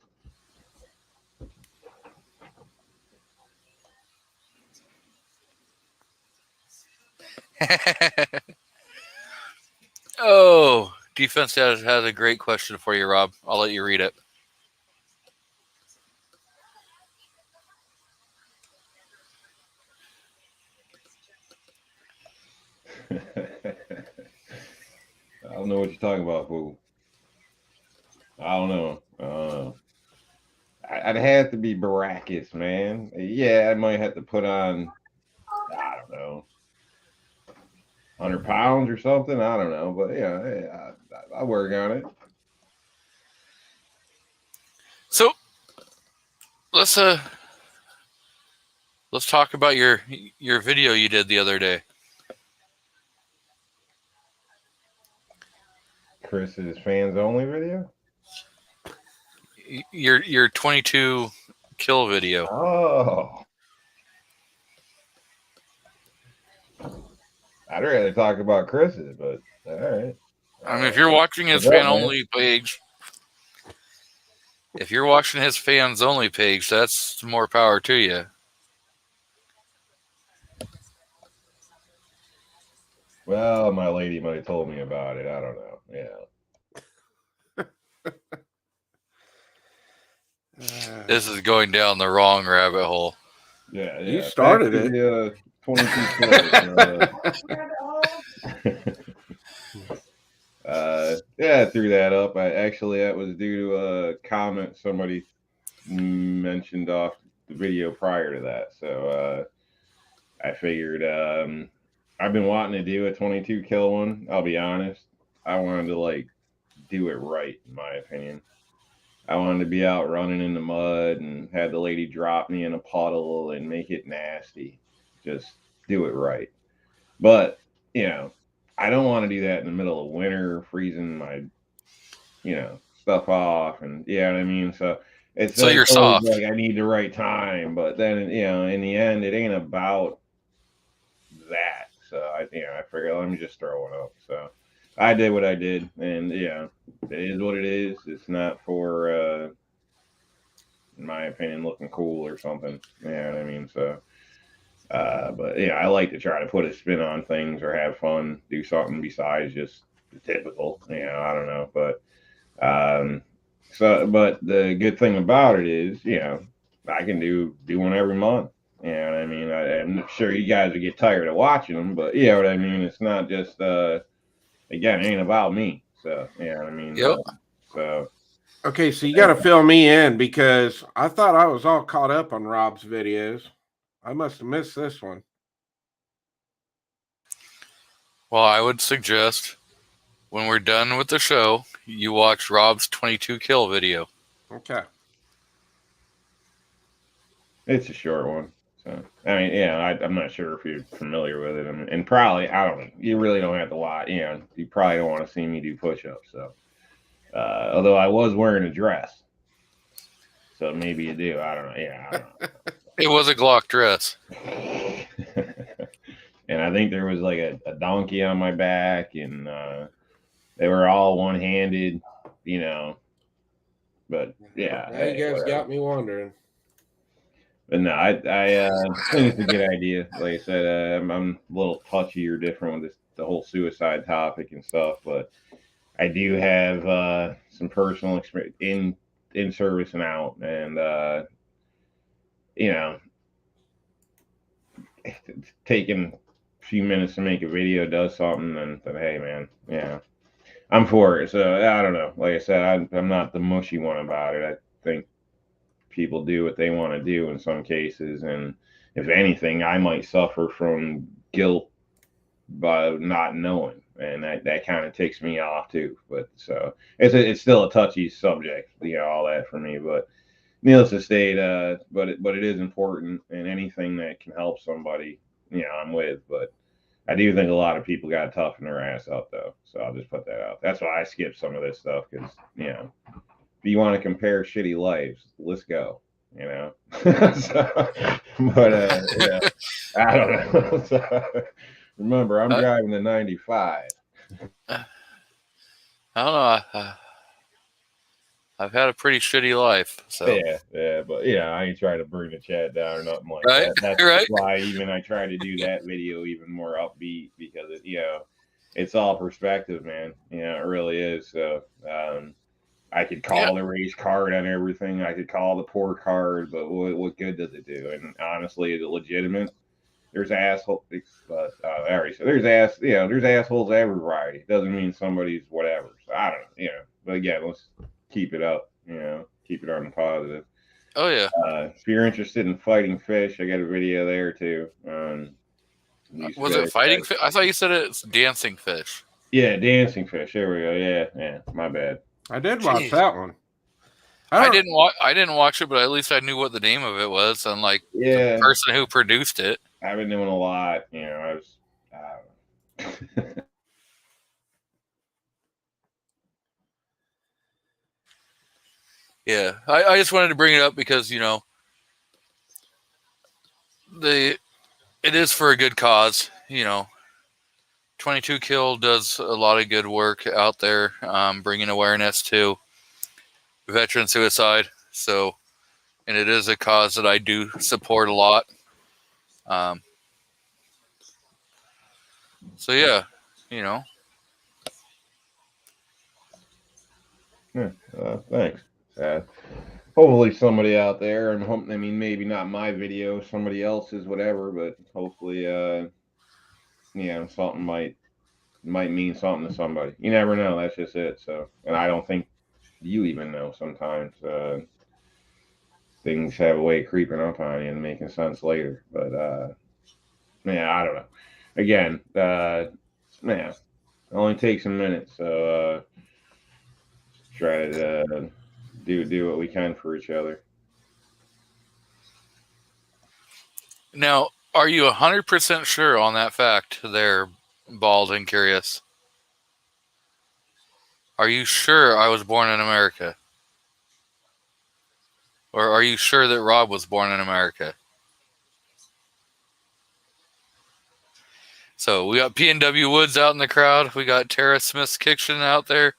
Oh, defense has a great question for you, Rob. I'll let you read it. I don't know what you're talking about, fool. I don't know. I'd have to be Baracus, man. Yeah, I might have to put on, I don't know, 100 pounds or something. I don't know, but yeah, I'll work on it. So let's talk about your video you did the other day. Chris's fans only video. Your 22 kill video. Oh, I'd rather talk about Chris's, but all right. I mean, if you're watching his fan only page, that's more power to you. Well, my lady might have told me about it. I don't know. Yeah. This is going down the wrong rabbit hole. Yeah. You started it. it. 22 yeah, I threw that up. That was due to a comment somebody mentioned off the video prior to that. So I figured I've been wanting to do a 22 kill one. I'll be honest. I wanted to do it right, in my opinion. I wanted to be out running in the mud and had the lady drop me in a puddle and make it nasty. Just do it right. But, I don't want to do that in the middle of winter, freezing my, stuff off. And, you know what I mean? So it's so you're soft. I need the right time. But then, in the end, it ain't about that. So, I figured, let me just throw it up. So I did what I did. And, it is what it is. It's not for, in my opinion, looking cool or something. You know what I mean? So, but I like to try to put a spin on things or have fun, do something besides just the typical. I don't know. But, but the good thing about it is, I can do one every month. You know what I mean? I'm sure you guys would get tired of watching them, but you know what I mean? It's not just, again, it ain't about me. So, you know what I mean? Yep. So. Okay, so you got to fill me in because I thought I was all caught up on Rob's videos. I must have missed this one. Well, I would suggest when we're done with the show, you watch Rob's 22 kill video. Okay. It's a short one. So, I mean, I'm not sure if you're familiar with it. And probably, you really don't have to watch. You probably don't want to see me do push-ups. So, although I was wearing a dress. So maybe you do. I don't know. Yeah, I don't know. It was a Glock dress. And I think there was a donkey on my back, and they were all one-handed, But yeah, now you guys got me wondering. But no, I think it's a good idea. Like I said, I'm a little touchy or different with the whole suicide topic and stuff, but I do have some personal experience in service and out, and taking a few minutes to make a video does something, then hey, man, I'm for it. So I don't know. Like I said, I'm not the mushy one about it. I think people do what they want to do in some cases, and if anything, I might suffer from guilt by not knowing, and that kind of ticks me off too. But so it's still a touchy subject, all that for me. But needless to state, but it is important, and anything that can help somebody, I'm with. But I do think a lot of people got to toughen their ass up, though. So I'll just put that out. That's why I skip some of this stuff, because if you want to compare shitty lives, let's go. So, but I don't know. So, remember, I'm driving a 95. I don't know. I've had a pretty shitty life. So Yeah, but I ain't trying to bring the chat down or nothing like right, that. That's right. why even I try to do that video even more upbeat because it's all perspective, man. It really is. So I could call the race card on everything. I could call the poor card, but what good does it do? And honestly, is it legitimate? There's assholes, but there's assholes every variety. It doesn't mean somebody's whatever. So I don't know, But again, let's keep it up, keep it on the positive. Oh yeah. If you're interested in fighting fish, I got a video there too. Was it fighting fish? I thought you said it's dancing fish. Yeah, dancing fish. There we go. Yeah. My bad. I did watch that one. I didn't watch it, but at least I knew what the name of it was, unlike the person who produced it. I've been doing a lot. I was. Yeah, I just wanted to bring it up because it is for a good cause. 22 Kill does a lot of good work out there, bringing awareness to veteran suicide. So, and it is a cause that I do support a lot. So yeah, Thanks. Hopefully somebody out there, and maybe not my video, somebody else's, whatever, but hopefully, something might mean something to somebody. You never know. That's just it. So, and I don't think you even know sometimes. Things have a way of creeping up on you and making sense later. But, I don't know. Again, it only takes a minute. So, try to do what we can for each other. Now, are you 100% sure on that fact there, Bald and Curious? Are you sure I was born in America? Or are you sure that Rob was born in America? So we got P&W Woods out in the crowd. We got Tara Smith's Kitchen out there.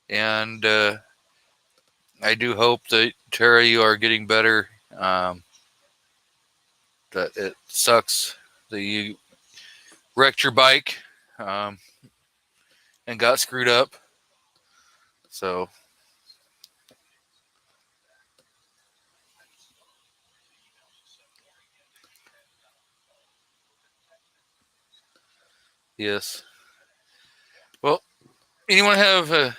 And I do hope that, Tara, you are getting better. That it sucks that you wrecked your bike and got screwed up. So yes. Well, anyone have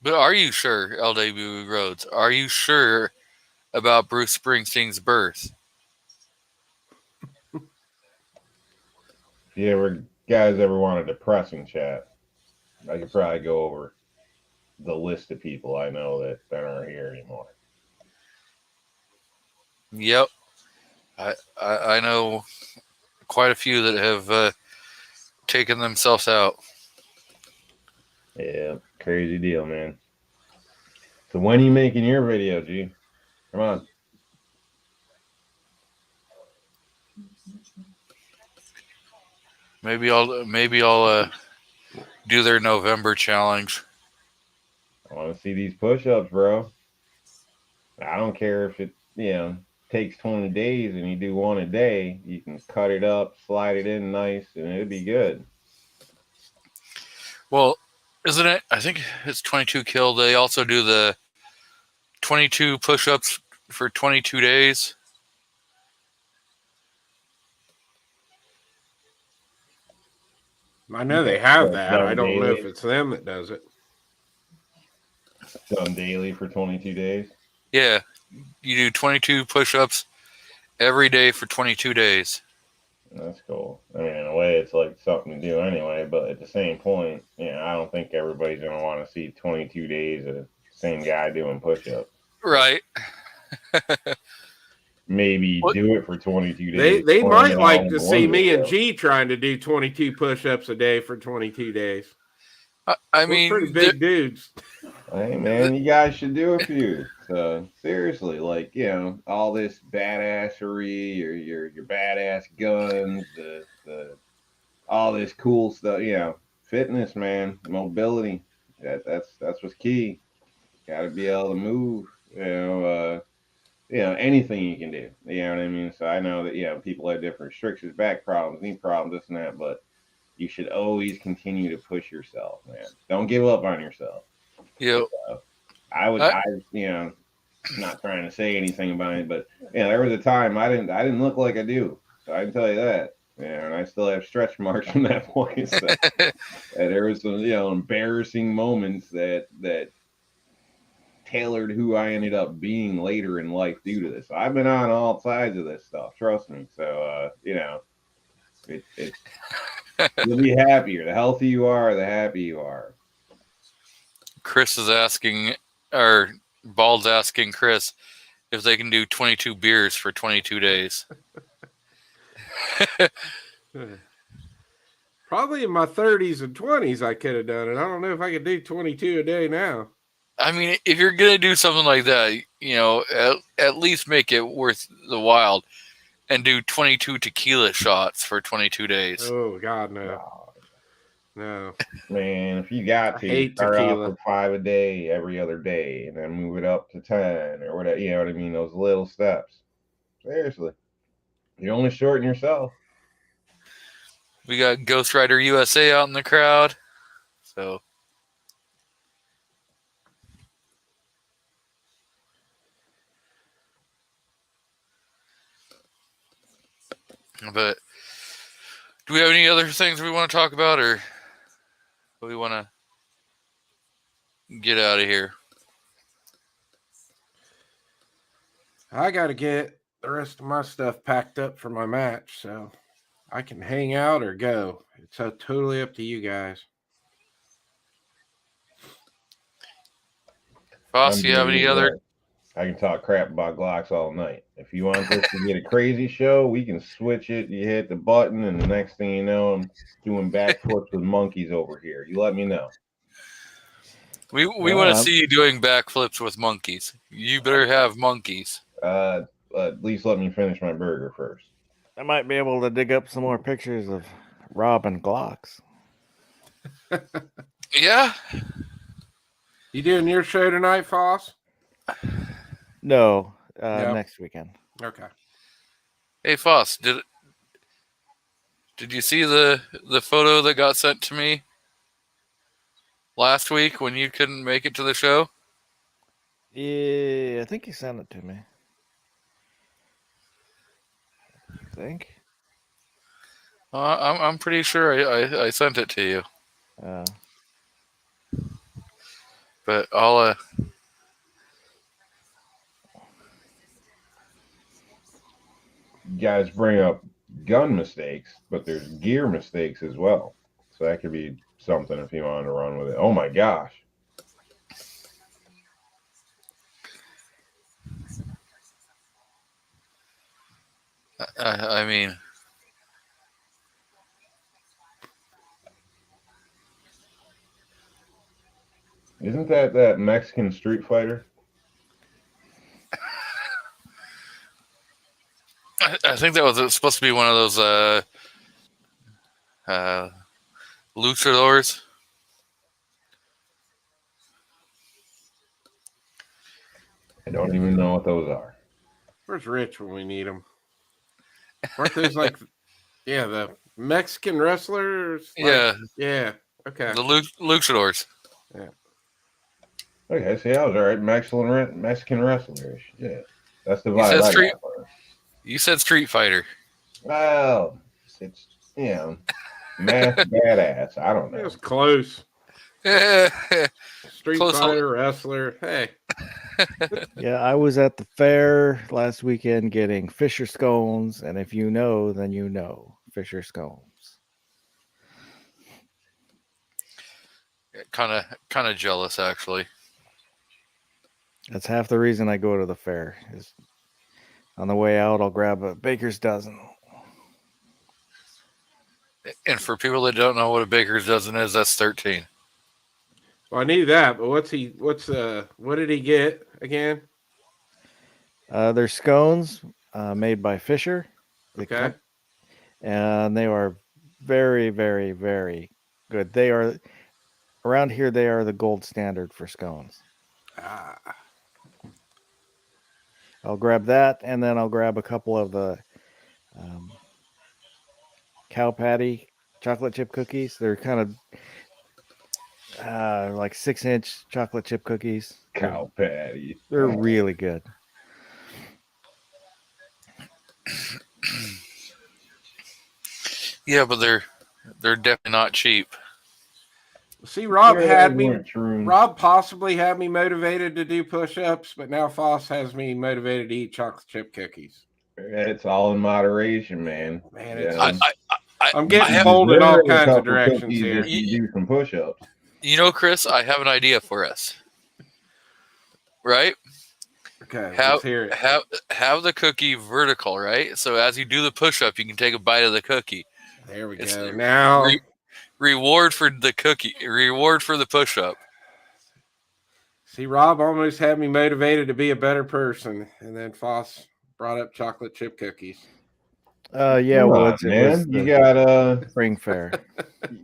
but are you sure, LW Rhodes? Are you sure about Bruce Springsteen's birth? If you guys ever want a depressing chat, I could probably go over the list of people I know that aren't here anymore. Yep. I know quite a few that have taken themselves out. Yeah, crazy deal, man. So when are you making your video, G? Come on. Maybe I'll do their November challenge. I want to see these push-ups, bro. I don't care if it, takes 20 days and you do one a day. You can cut it up, slide it in nice, and it'll be good. Well, isn't it? I think it's 22 Kill. They also do the 22 push-ups for 22 days. I know they have that. I don't know if it's them that does it. Done daily for 22 days? Yeah. You do 22 push-ups every day for 22 days. That's cool. I mean, in a way, it's like something to do anyway, but at the same point, I don't think everybody's going to want to see 22 days of the same guy doing push-ups. Right. Maybe do it for 22 days. They might like to see me and G trying to do 22 push-ups a day for 22 days. I mean, we're pretty big dudes. Hey, man, you guys should do a few. So seriously, like, all this badassery, your badass guns, all this cool stuff. Fitness, man, mobility. That's what's key. Got to be able to move. Anything you can do. You know what I mean? So I know that people have different restrictions, back problems, knee problems, this and that, but you should always continue to push yourself, man. Don't give up on yourself. Yep. Not trying to say anything about it, but there was a time I didn't look like I do. So I can tell you that. And I still have stretch marks from that point. So, and there was some, embarrassing moments that tailored who I ended up being later in life due to this. So I've been on all sides of this stuff, trust me. So it's you'll be happier. The healthier you are, the happier you are. Chris is asking, or Bald's asking Chris if they can do 22 beers for 22 days. Probably in my 30s and 20s, I could have done it. I don't know if I could do 22 a day now. I mean, if you're going to do something like that, at least make it worth the while and do 22 tequila shots for 22 days. Oh, God, no. No. Man, if you got to, hate start tequila. off with 5 a day every other day and then move it up to 10 or whatever. You know what I mean? Those little steps. Seriously. You only shorten yourself. We got Ghost Rider USA out in the crowd. So. But do we have any other things we want to talk about, or do we want to get out of here? I got to get the rest of my stuff packed up for my match, so I can hang out or go. It's totally up to you guys. Foss, you have any other? I can talk crap about Glocks all night. If you want this to get a crazy show, we can switch it. You hit the button, and the next thing you know, I'm doing backflips with monkeys over here. You let me know. We want to see you doing backflips with monkeys. You better have monkeys. At least let me finish my burger first. I might be able to dig up some more pictures of Rob and Glocks. Yeah. You doing your show tonight, Foss? No, next weekend. Okay. Hey, Foss, did you see the photo that got sent to me last week when you couldn't make it to the show? Yeah, I think you sent it to me. I think. I'm pretty sure I sent it to you. But I'll You guys bring up gun mistakes, but there's gear mistakes as well. So that could be something if you want to run with it. Oh my gosh. I mean, isn't that Mexican Street Fighter? I think that was supposed to be one of those luchadors. I don't even know what those are. Where's Rich when we need him? Aren't those like, the Mexican wrestlers? Yeah. Yeah. Okay. The luchadors. Yeah. Okay, see, I was all right. Mexican wrestlers. Yeah. That's the vibe. You said Street Fighter. Well, it's, math badass. I don't know. It was close. Street Close Fighter wrestler. Hey. Yeah, I was at the fair last weekend getting Fisher scones, and if you know, then you know Fisher scones. Kind of jealous, actually. That's half the reason I go to the fair. Is on the way out, I'll grab a baker's dozen. And for people that don't know what a baker's dozen is, that's 13. Well, I knew that, but what did he get again? They're scones made by Fisher. Okay. And they are Very, very, very good. They are around here. They are the gold standard for scones. Ah, I'll grab that, and then I'll grab a couple of the cow patty chocolate chip cookies. They're kind of like 6-inch chocolate chip cookies. Cow patty. They're really good. Yeah, but they're definitely not cheap. see, Rob Yeah, had those me. weren't shrooms. Rob possibly had me motivated to do push-ups, but now Foss has me motivated to eat chocolate chip cookies. It's all in moderation, man. Man, Yeah. it's I, just, I, I'm I getting have, pulled in all Deserve a kinds of couple directions cookies here. if you do some push-ups. you know, Chris, I have an idea for us. Right? Okay, Have let's hear it. have the cookie vertical, right? So as you do the push-up, you can take a bite of the cookie. There we It's go. Now, reward for the cookie, reward for the push-up. see, Rob almost had me motivated to be a better person, and then Foss brought up chocolate chip cookies. Yeah, Come on, Woods. It was man. You the got spring fair.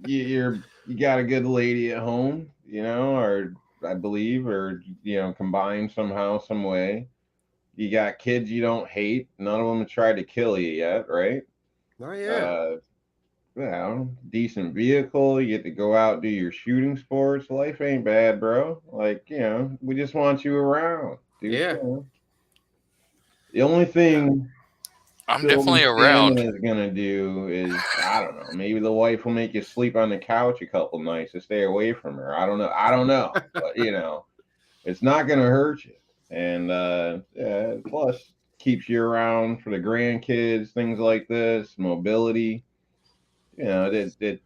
you got a good lady at home, or I believe, or combined somehow, some way. You got kids you don't hate. None of them have tried to kill you yet, right? Oh yeah, Decent vehicle. You get to go out, do your shooting sports. Life ain't bad, bro. Like, we just want you around, dude. yeah. The only thing I'm Sylvan definitely Salmon around. is gonna do is, I don't know, maybe the wife will make you sleep on the couch a couple nights to stay away from her. I don't know. But it's not gonna hurt you. And plus keeps you around for the grandkids, things like this, mobility. It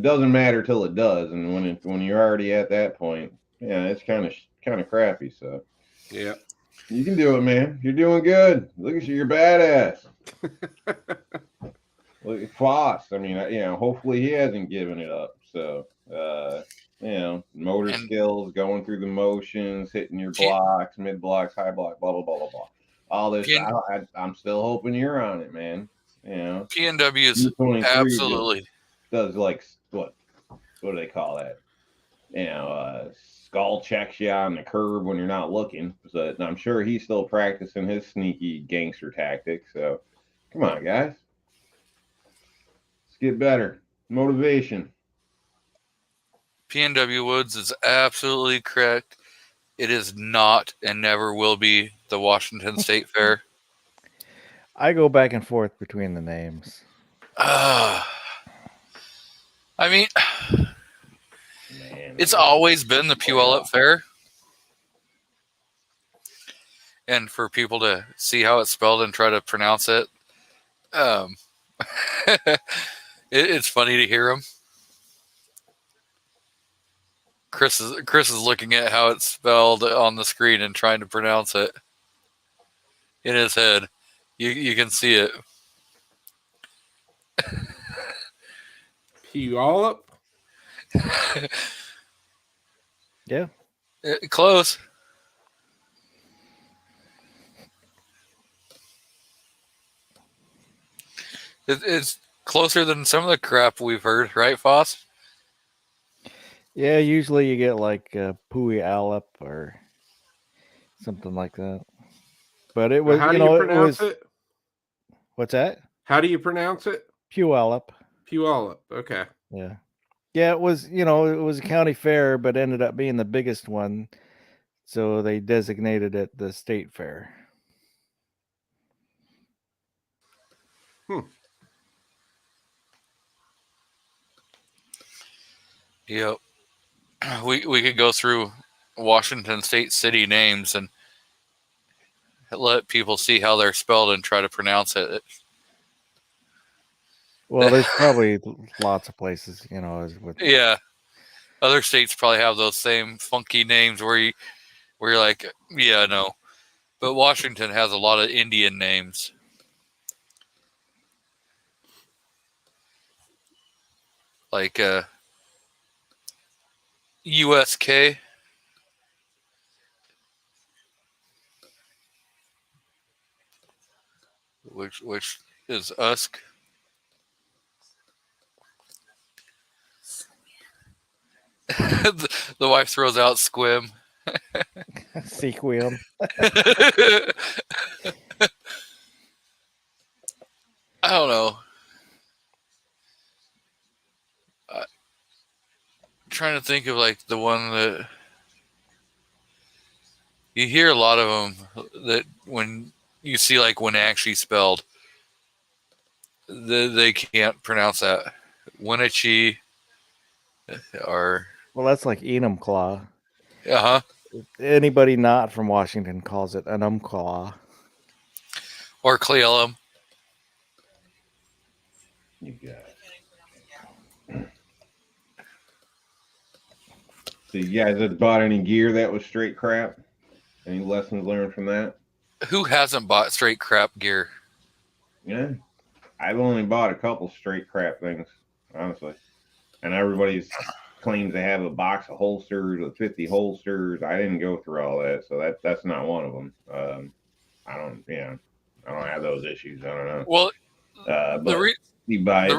doesn't matter till it does, and when you're already at that point, it's kind of crappy. So Yeah. you can do it, man. You're doing good. Look at you, you're badass. Look at Foss. I mean, hopefully he hasn't given it up. So, motor And skills, going through the motions, hitting your P- blocks, mid blocks, high block, blah blah blah blah blah. All this, P- I'm still hoping you're on it, man. PNW is 23 absolutely. does like what do they call that? Skull checks you on the curb when you're not looking. So I'm sure he's still practicing his sneaky gangster tactics. So, come on, guys. Let's get better. Motivation. PNW Woods is absolutely correct. It is not and never will be the Washington State Fair. I go back and forth between the names. I mean, Man, it's always been the Puyallup Fair. And for people to see how it's spelled and try to pronounce it, it's funny to hear them. Chris is looking at how it's spelled on the screen and trying to pronounce it in his head. You can see it. Puyallup. Yeah. Close. It's closer than some of the crap we've heard, right, Foss? Yeah, usually you get like Puyallup or something like that. But it was, How do you pronounce it? What's that? How do you pronounce it? Puyallup. Puyallup. Okay. Yeah. Yeah, it was, it was a county fair, but ended up being the biggest one. So they designated it the state fair. Yep. We could go through Washington State city names and let people see how they're spelled and try to pronounce it. Well, there's probably lots of places, as with Yeah. Other states probably have those same funky names where you're like, yeah, no. But Washington has a lot of Indian names. Like USK. Which is Usk. The wife throws out squim. Sequim. I don't know. I'm trying to think of like the one that you hear a lot of them that when you see like when actually spelled, they can't pronounce that. Wenatchee or Well, that's like Enumclaw. uh-huh. Anybody not from Washington calls it an claw. Or Cleolum. You got. So you guys have bought any gear that was straight crap? Any lessons learned from that? Who hasn't bought straight crap gear? Yeah, I've only bought a couple straight crap things, honestly, and everybody's claims they have a box of holsters with 50 holsters. I didn't go through all that, so that's not one of them. I don't have those issues. I don't know. Well, But you buy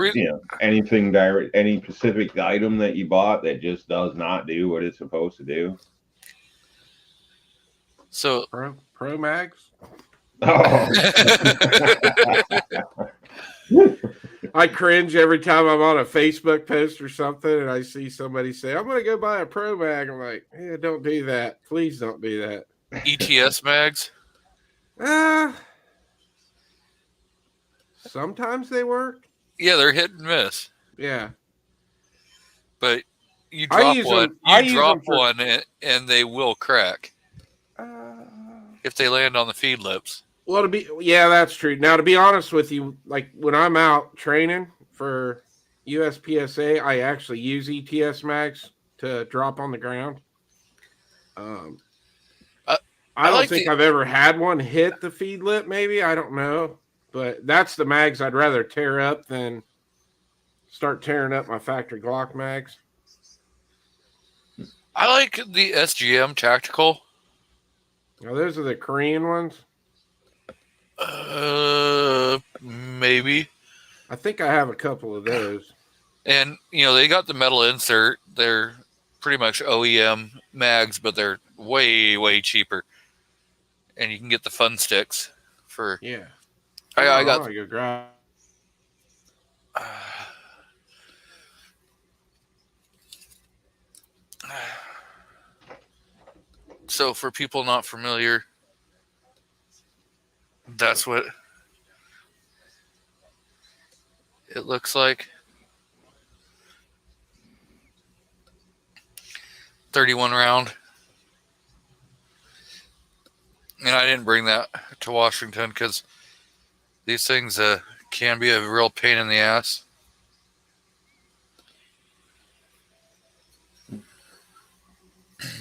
anything direct, any specific item that you bought that just does not do what it's supposed to do. So Pro mags. Oh. I cringe every time I'm on a Facebook post or something and I see somebody say, I'm going to go buy a Pro Mag. I'm like, yeah, don't do that. Please don't do that. ETS mags? Sometimes they work. Yeah, they're hit and miss. Yeah. But you drop one and they will crack. If they land on the feed lips. Well, that's true. Now, to be honest with you, like when I'm out training for USPSA, I actually use ETS mags to drop on the ground. I don't think I've ever had one hit the feed lip. Maybe, I don't know, but that's the mags I'd rather tear up than start tearing up my factory Glock mags. I like the SGM tactical. Now, those are the Korean ones. Maybe. I think I have a couple of those. And, they got the metal insert. They're pretty much OEM mags, but they're way, way cheaper. And you can get the fun sticks for... Yeah. I got... Go grab. So, for people not familiar... That's what it looks like. 31 round. And I didn't bring that to Washington because these things can be a real pain in the ass.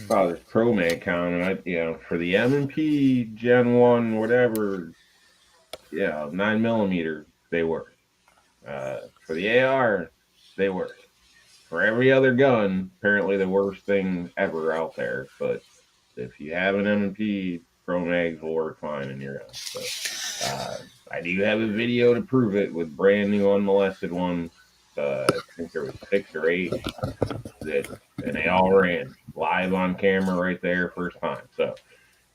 There's Pro Mag count, and for the M&P Gen 1, whatever, 9mm, they work. For the AR, they work. For every other gun, apparently the worst thing ever out there. But if you have an M&P, Pro Mags will work fine in your gun. So I do have a video to prove it with brand new unmolested ones. I think there was 6 or 8 and they all ran live on camera right there first time. So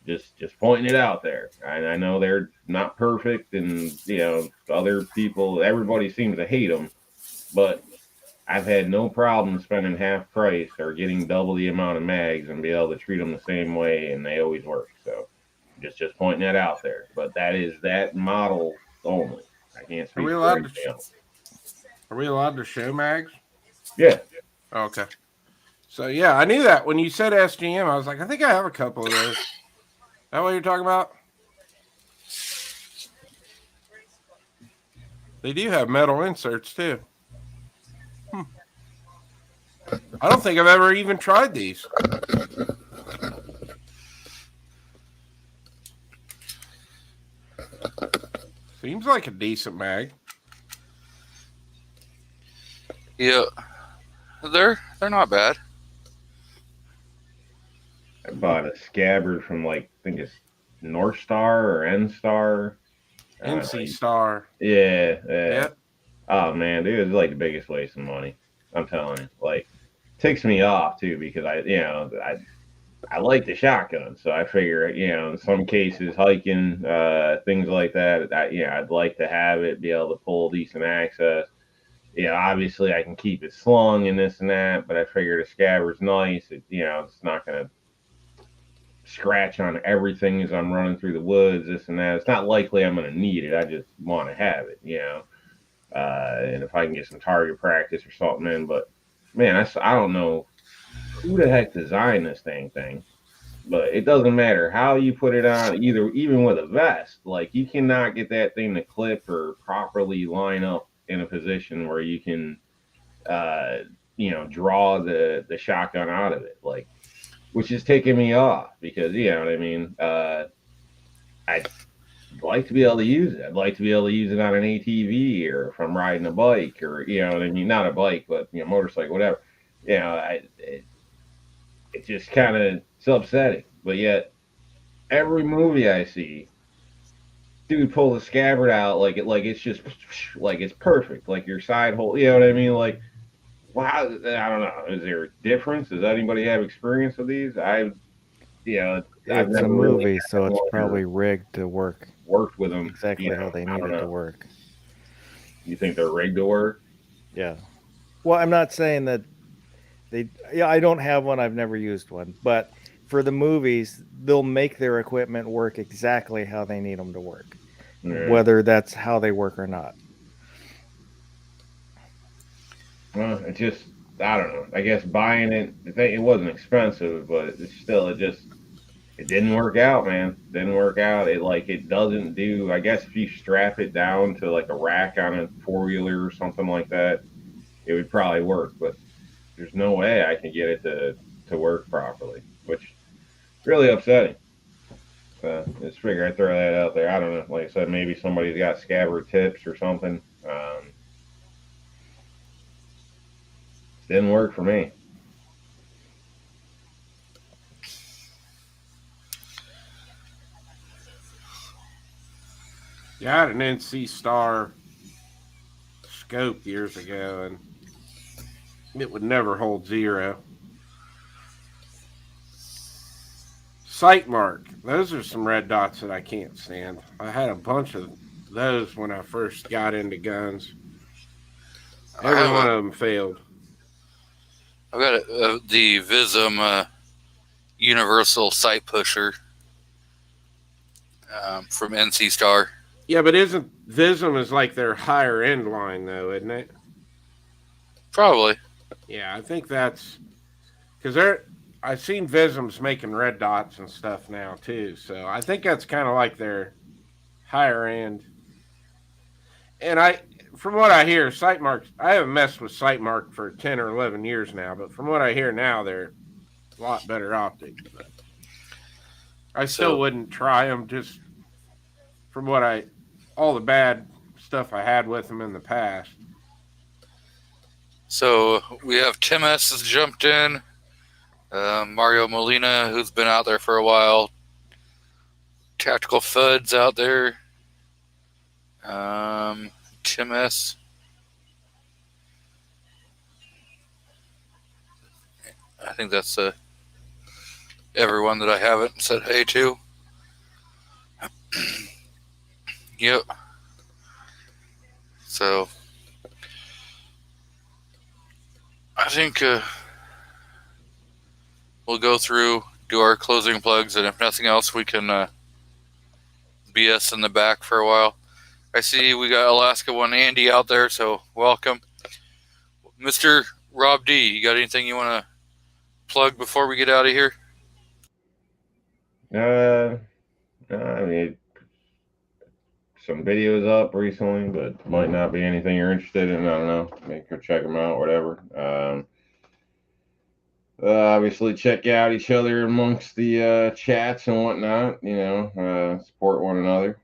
just pointing it out there. I know they're not perfect, and other people, everybody seems to hate them, but I've had no problem spending half price or getting double the amount of mags and be able to treat them the same way, and they always work. So just pointing that out there. But that is that model only. I can't speak for anything else. Are we allowed to show mags? Yeah. Okay. So, yeah, I knew that. When you said SGM, I was like, I think I have a couple of those. That what you're talking about? They do have metal inserts, too. I don't think I've ever even tried these. Seems like a decent mag. Yeah. They're not bad. I bought a scabbard from I think it's North Star or N Star. NC Star. Yeah. Oh man, dude, it's like the biggest waste of money. I'm telling you. ticks me off too because I like the shotgun, so I figure, in some cases, hiking, things like that, I'd like to have it, be able to pull decent access. Obviously I can keep it slung and this and that, but I figure the scabbard's nice. It's not going to scratch on everything as I'm running through the woods, this and that. It's not likely I'm going to need it. I just want to have it. And if I can get some target practice or something in, but man, I don't know who the heck designed this thing. But it doesn't matter how you put it on, even with a vest. Like, you cannot get that thing to clip or properly line up in a position where you can, draw the shotgun out of it. Like, which is taking me off because, you know what I mean? I'd like to be able to use it. I'd like to be able to use it on an ATV or if I'm riding a bike or, you know what I mean? Not a bike, but, motorcycle, whatever. It just kind of, it's upsetting. But yet, every movie I see, dude pull the scabbard out it's just like it's perfect, like your side hole. You know what I mean? Like, wow, I don't know. Is there a difference? Does anybody have experience with these? I've It's a never movie, really so it's probably rigged to work worked with them exactly how they need it to work. You think they're rigged to work? Yeah. Well, I'm not saying that I don't have one. I've never used one, but for the movies, they'll make their equipment work exactly how they need them to work, whether that's how they work or not. Well, I don't know. I guess buying it wasn't expensive, but it didn't work out, man. Didn't work out. It doesn't do. I guess if you strap it down to like a rack on a 4-wheeler or something like that, it would probably work. But there's no way I can get it to work properly, which really upsetting. Just figure I'd throw that out there. I don't know. Like I said, maybe somebody's got scabbard tips or something. Didn't work for me. Yeah, I had an NC Star scope years ago, and it would never hold 0. Sight mark. Those are some red dots that I can't stand. I had a bunch of those when I first got into guns. Every one of them failed. I've got the Vism universal sight pusher from NC Star. Yeah, but isn't Vism is like their higher end line though, isn't it? Probably. Yeah, I think that's because I've seen Visms making red dots and stuff now too, so I think that's kind of like their higher end. And from what I hear, Sightmark, I haven't messed with Sightmark for 10 or 11 years now, but from what I hear now, they're a lot better optics. But I still wouldn't try them just from all the bad stuff I had with them in the past. So we have Tim S. has jumped in. Mario Molina, who's been out there for a while. Tactical Fuds out there. Tim S. I think that's everyone that I haven't said hey to. Yep. So I think we'll go through, do our closing plugs, and if nothing else, we can BS in the back for a while. I see we got Alaska One Andy out there, so welcome. Mr. Rob D, you got anything you want to plug before we get out of here? I mean, some videos up recently, but might not be anything you're interested in. I don't know. Maybe go check them out, whatever. Obviously, check out each other amongst the chats and whatnot. Support one another.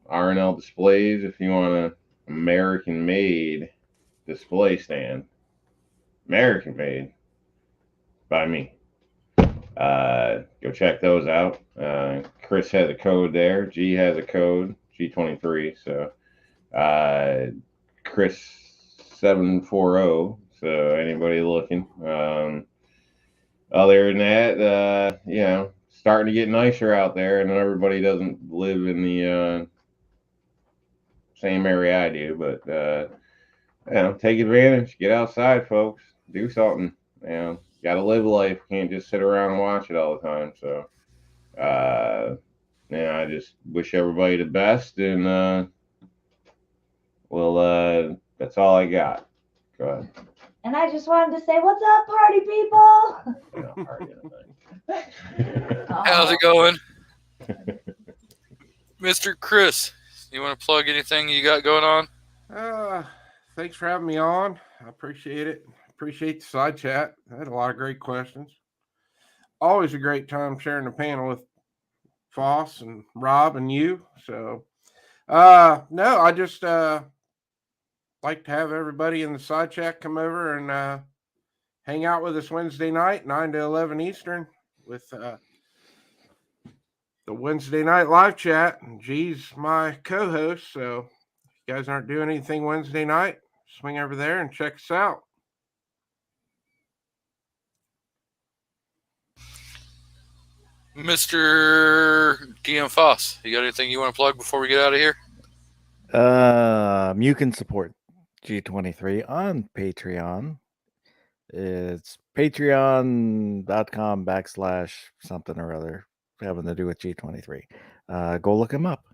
RNL Displays, if you want an American-made display stand. American-made by me. Go check those out. Chris has a code there. G has a code, G23. So Chris 740 So anybody looking? Other than that, starting to get nicer out there, and everybody doesn't live in the same area I do, but take advantage, get outside, folks, do something. Got to live life. Can't just sit around and watch it all the time. So, I just wish everybody the best, and that's all I got. Go ahead. And I just wanted to say, what's up, party people? How's it going? Mr. Chris, you want to plug anything you got going on? Thanks for having me on. I appreciate it. Appreciate the side chat. I had a lot of great questions. Always a great time sharing the panel with Foss and Rob and you. So, no, I just like to have everybody in the side chat come over and hang out with us Wednesday night, 9 to 11 Eastern, with the Wednesday night live chat. And G's my co-host. So if you guys aren't doing anything Wednesday night, swing over there and check us out. Mr. DM Foss, you got anything you want to plug before we get out of here? You can support G23 on Patreon. It's patreon.com/something or other having to do with G23. Go look him up.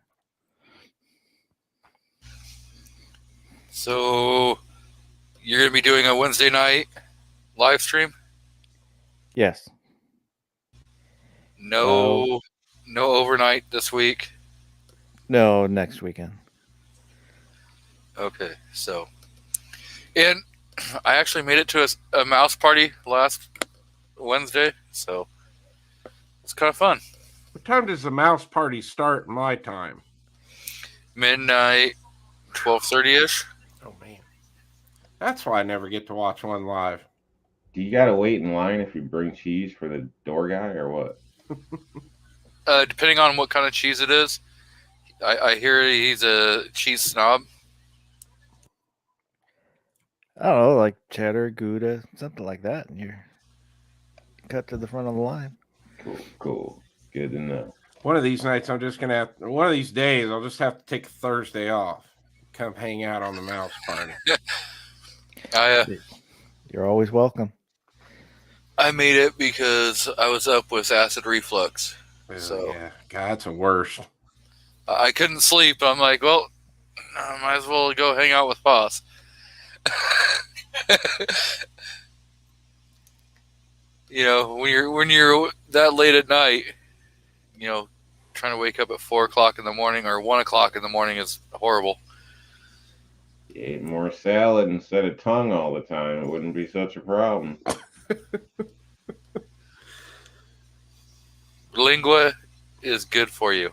So you're going to be doing a Wednesday night live stream? Yes. No overnight this week? No, next weekend. Okay, so. And I actually made it to a mouse party last Wednesday, so it's kind of fun. What time does the mouse party start in my time? Midnight, 12:30-ish. Oh, man. That's why I never get to watch one live. Do you gotta wait in line if you bring cheese for the door guy or what? Depending on what kind of cheese it is. I hear he's a cheese snob. I don't know, like cheddar, Gouda, something like that. And you're cut to the front of the line. Cool. Good to know. One of these nights, one of these days, I'll just have to take Thursday off. Come hang out on the mouse party. You're always welcome. I made it because I was up with acid reflux. So yeah, God, that's the worst. I couldn't sleep. I'm like, well, I might as well go hang out with Foss. When you're that late at night, trying to wake up at 4 o'clock in the morning or 1 o'clock in the morning is horrible. You ate more salad instead of tongue all the time, it wouldn't be such a problem. Lingua is good for you.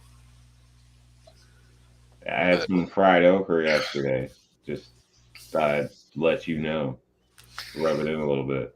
I had some fried okra yesterday. Just thought I'd let you know. Rub it in a little bit.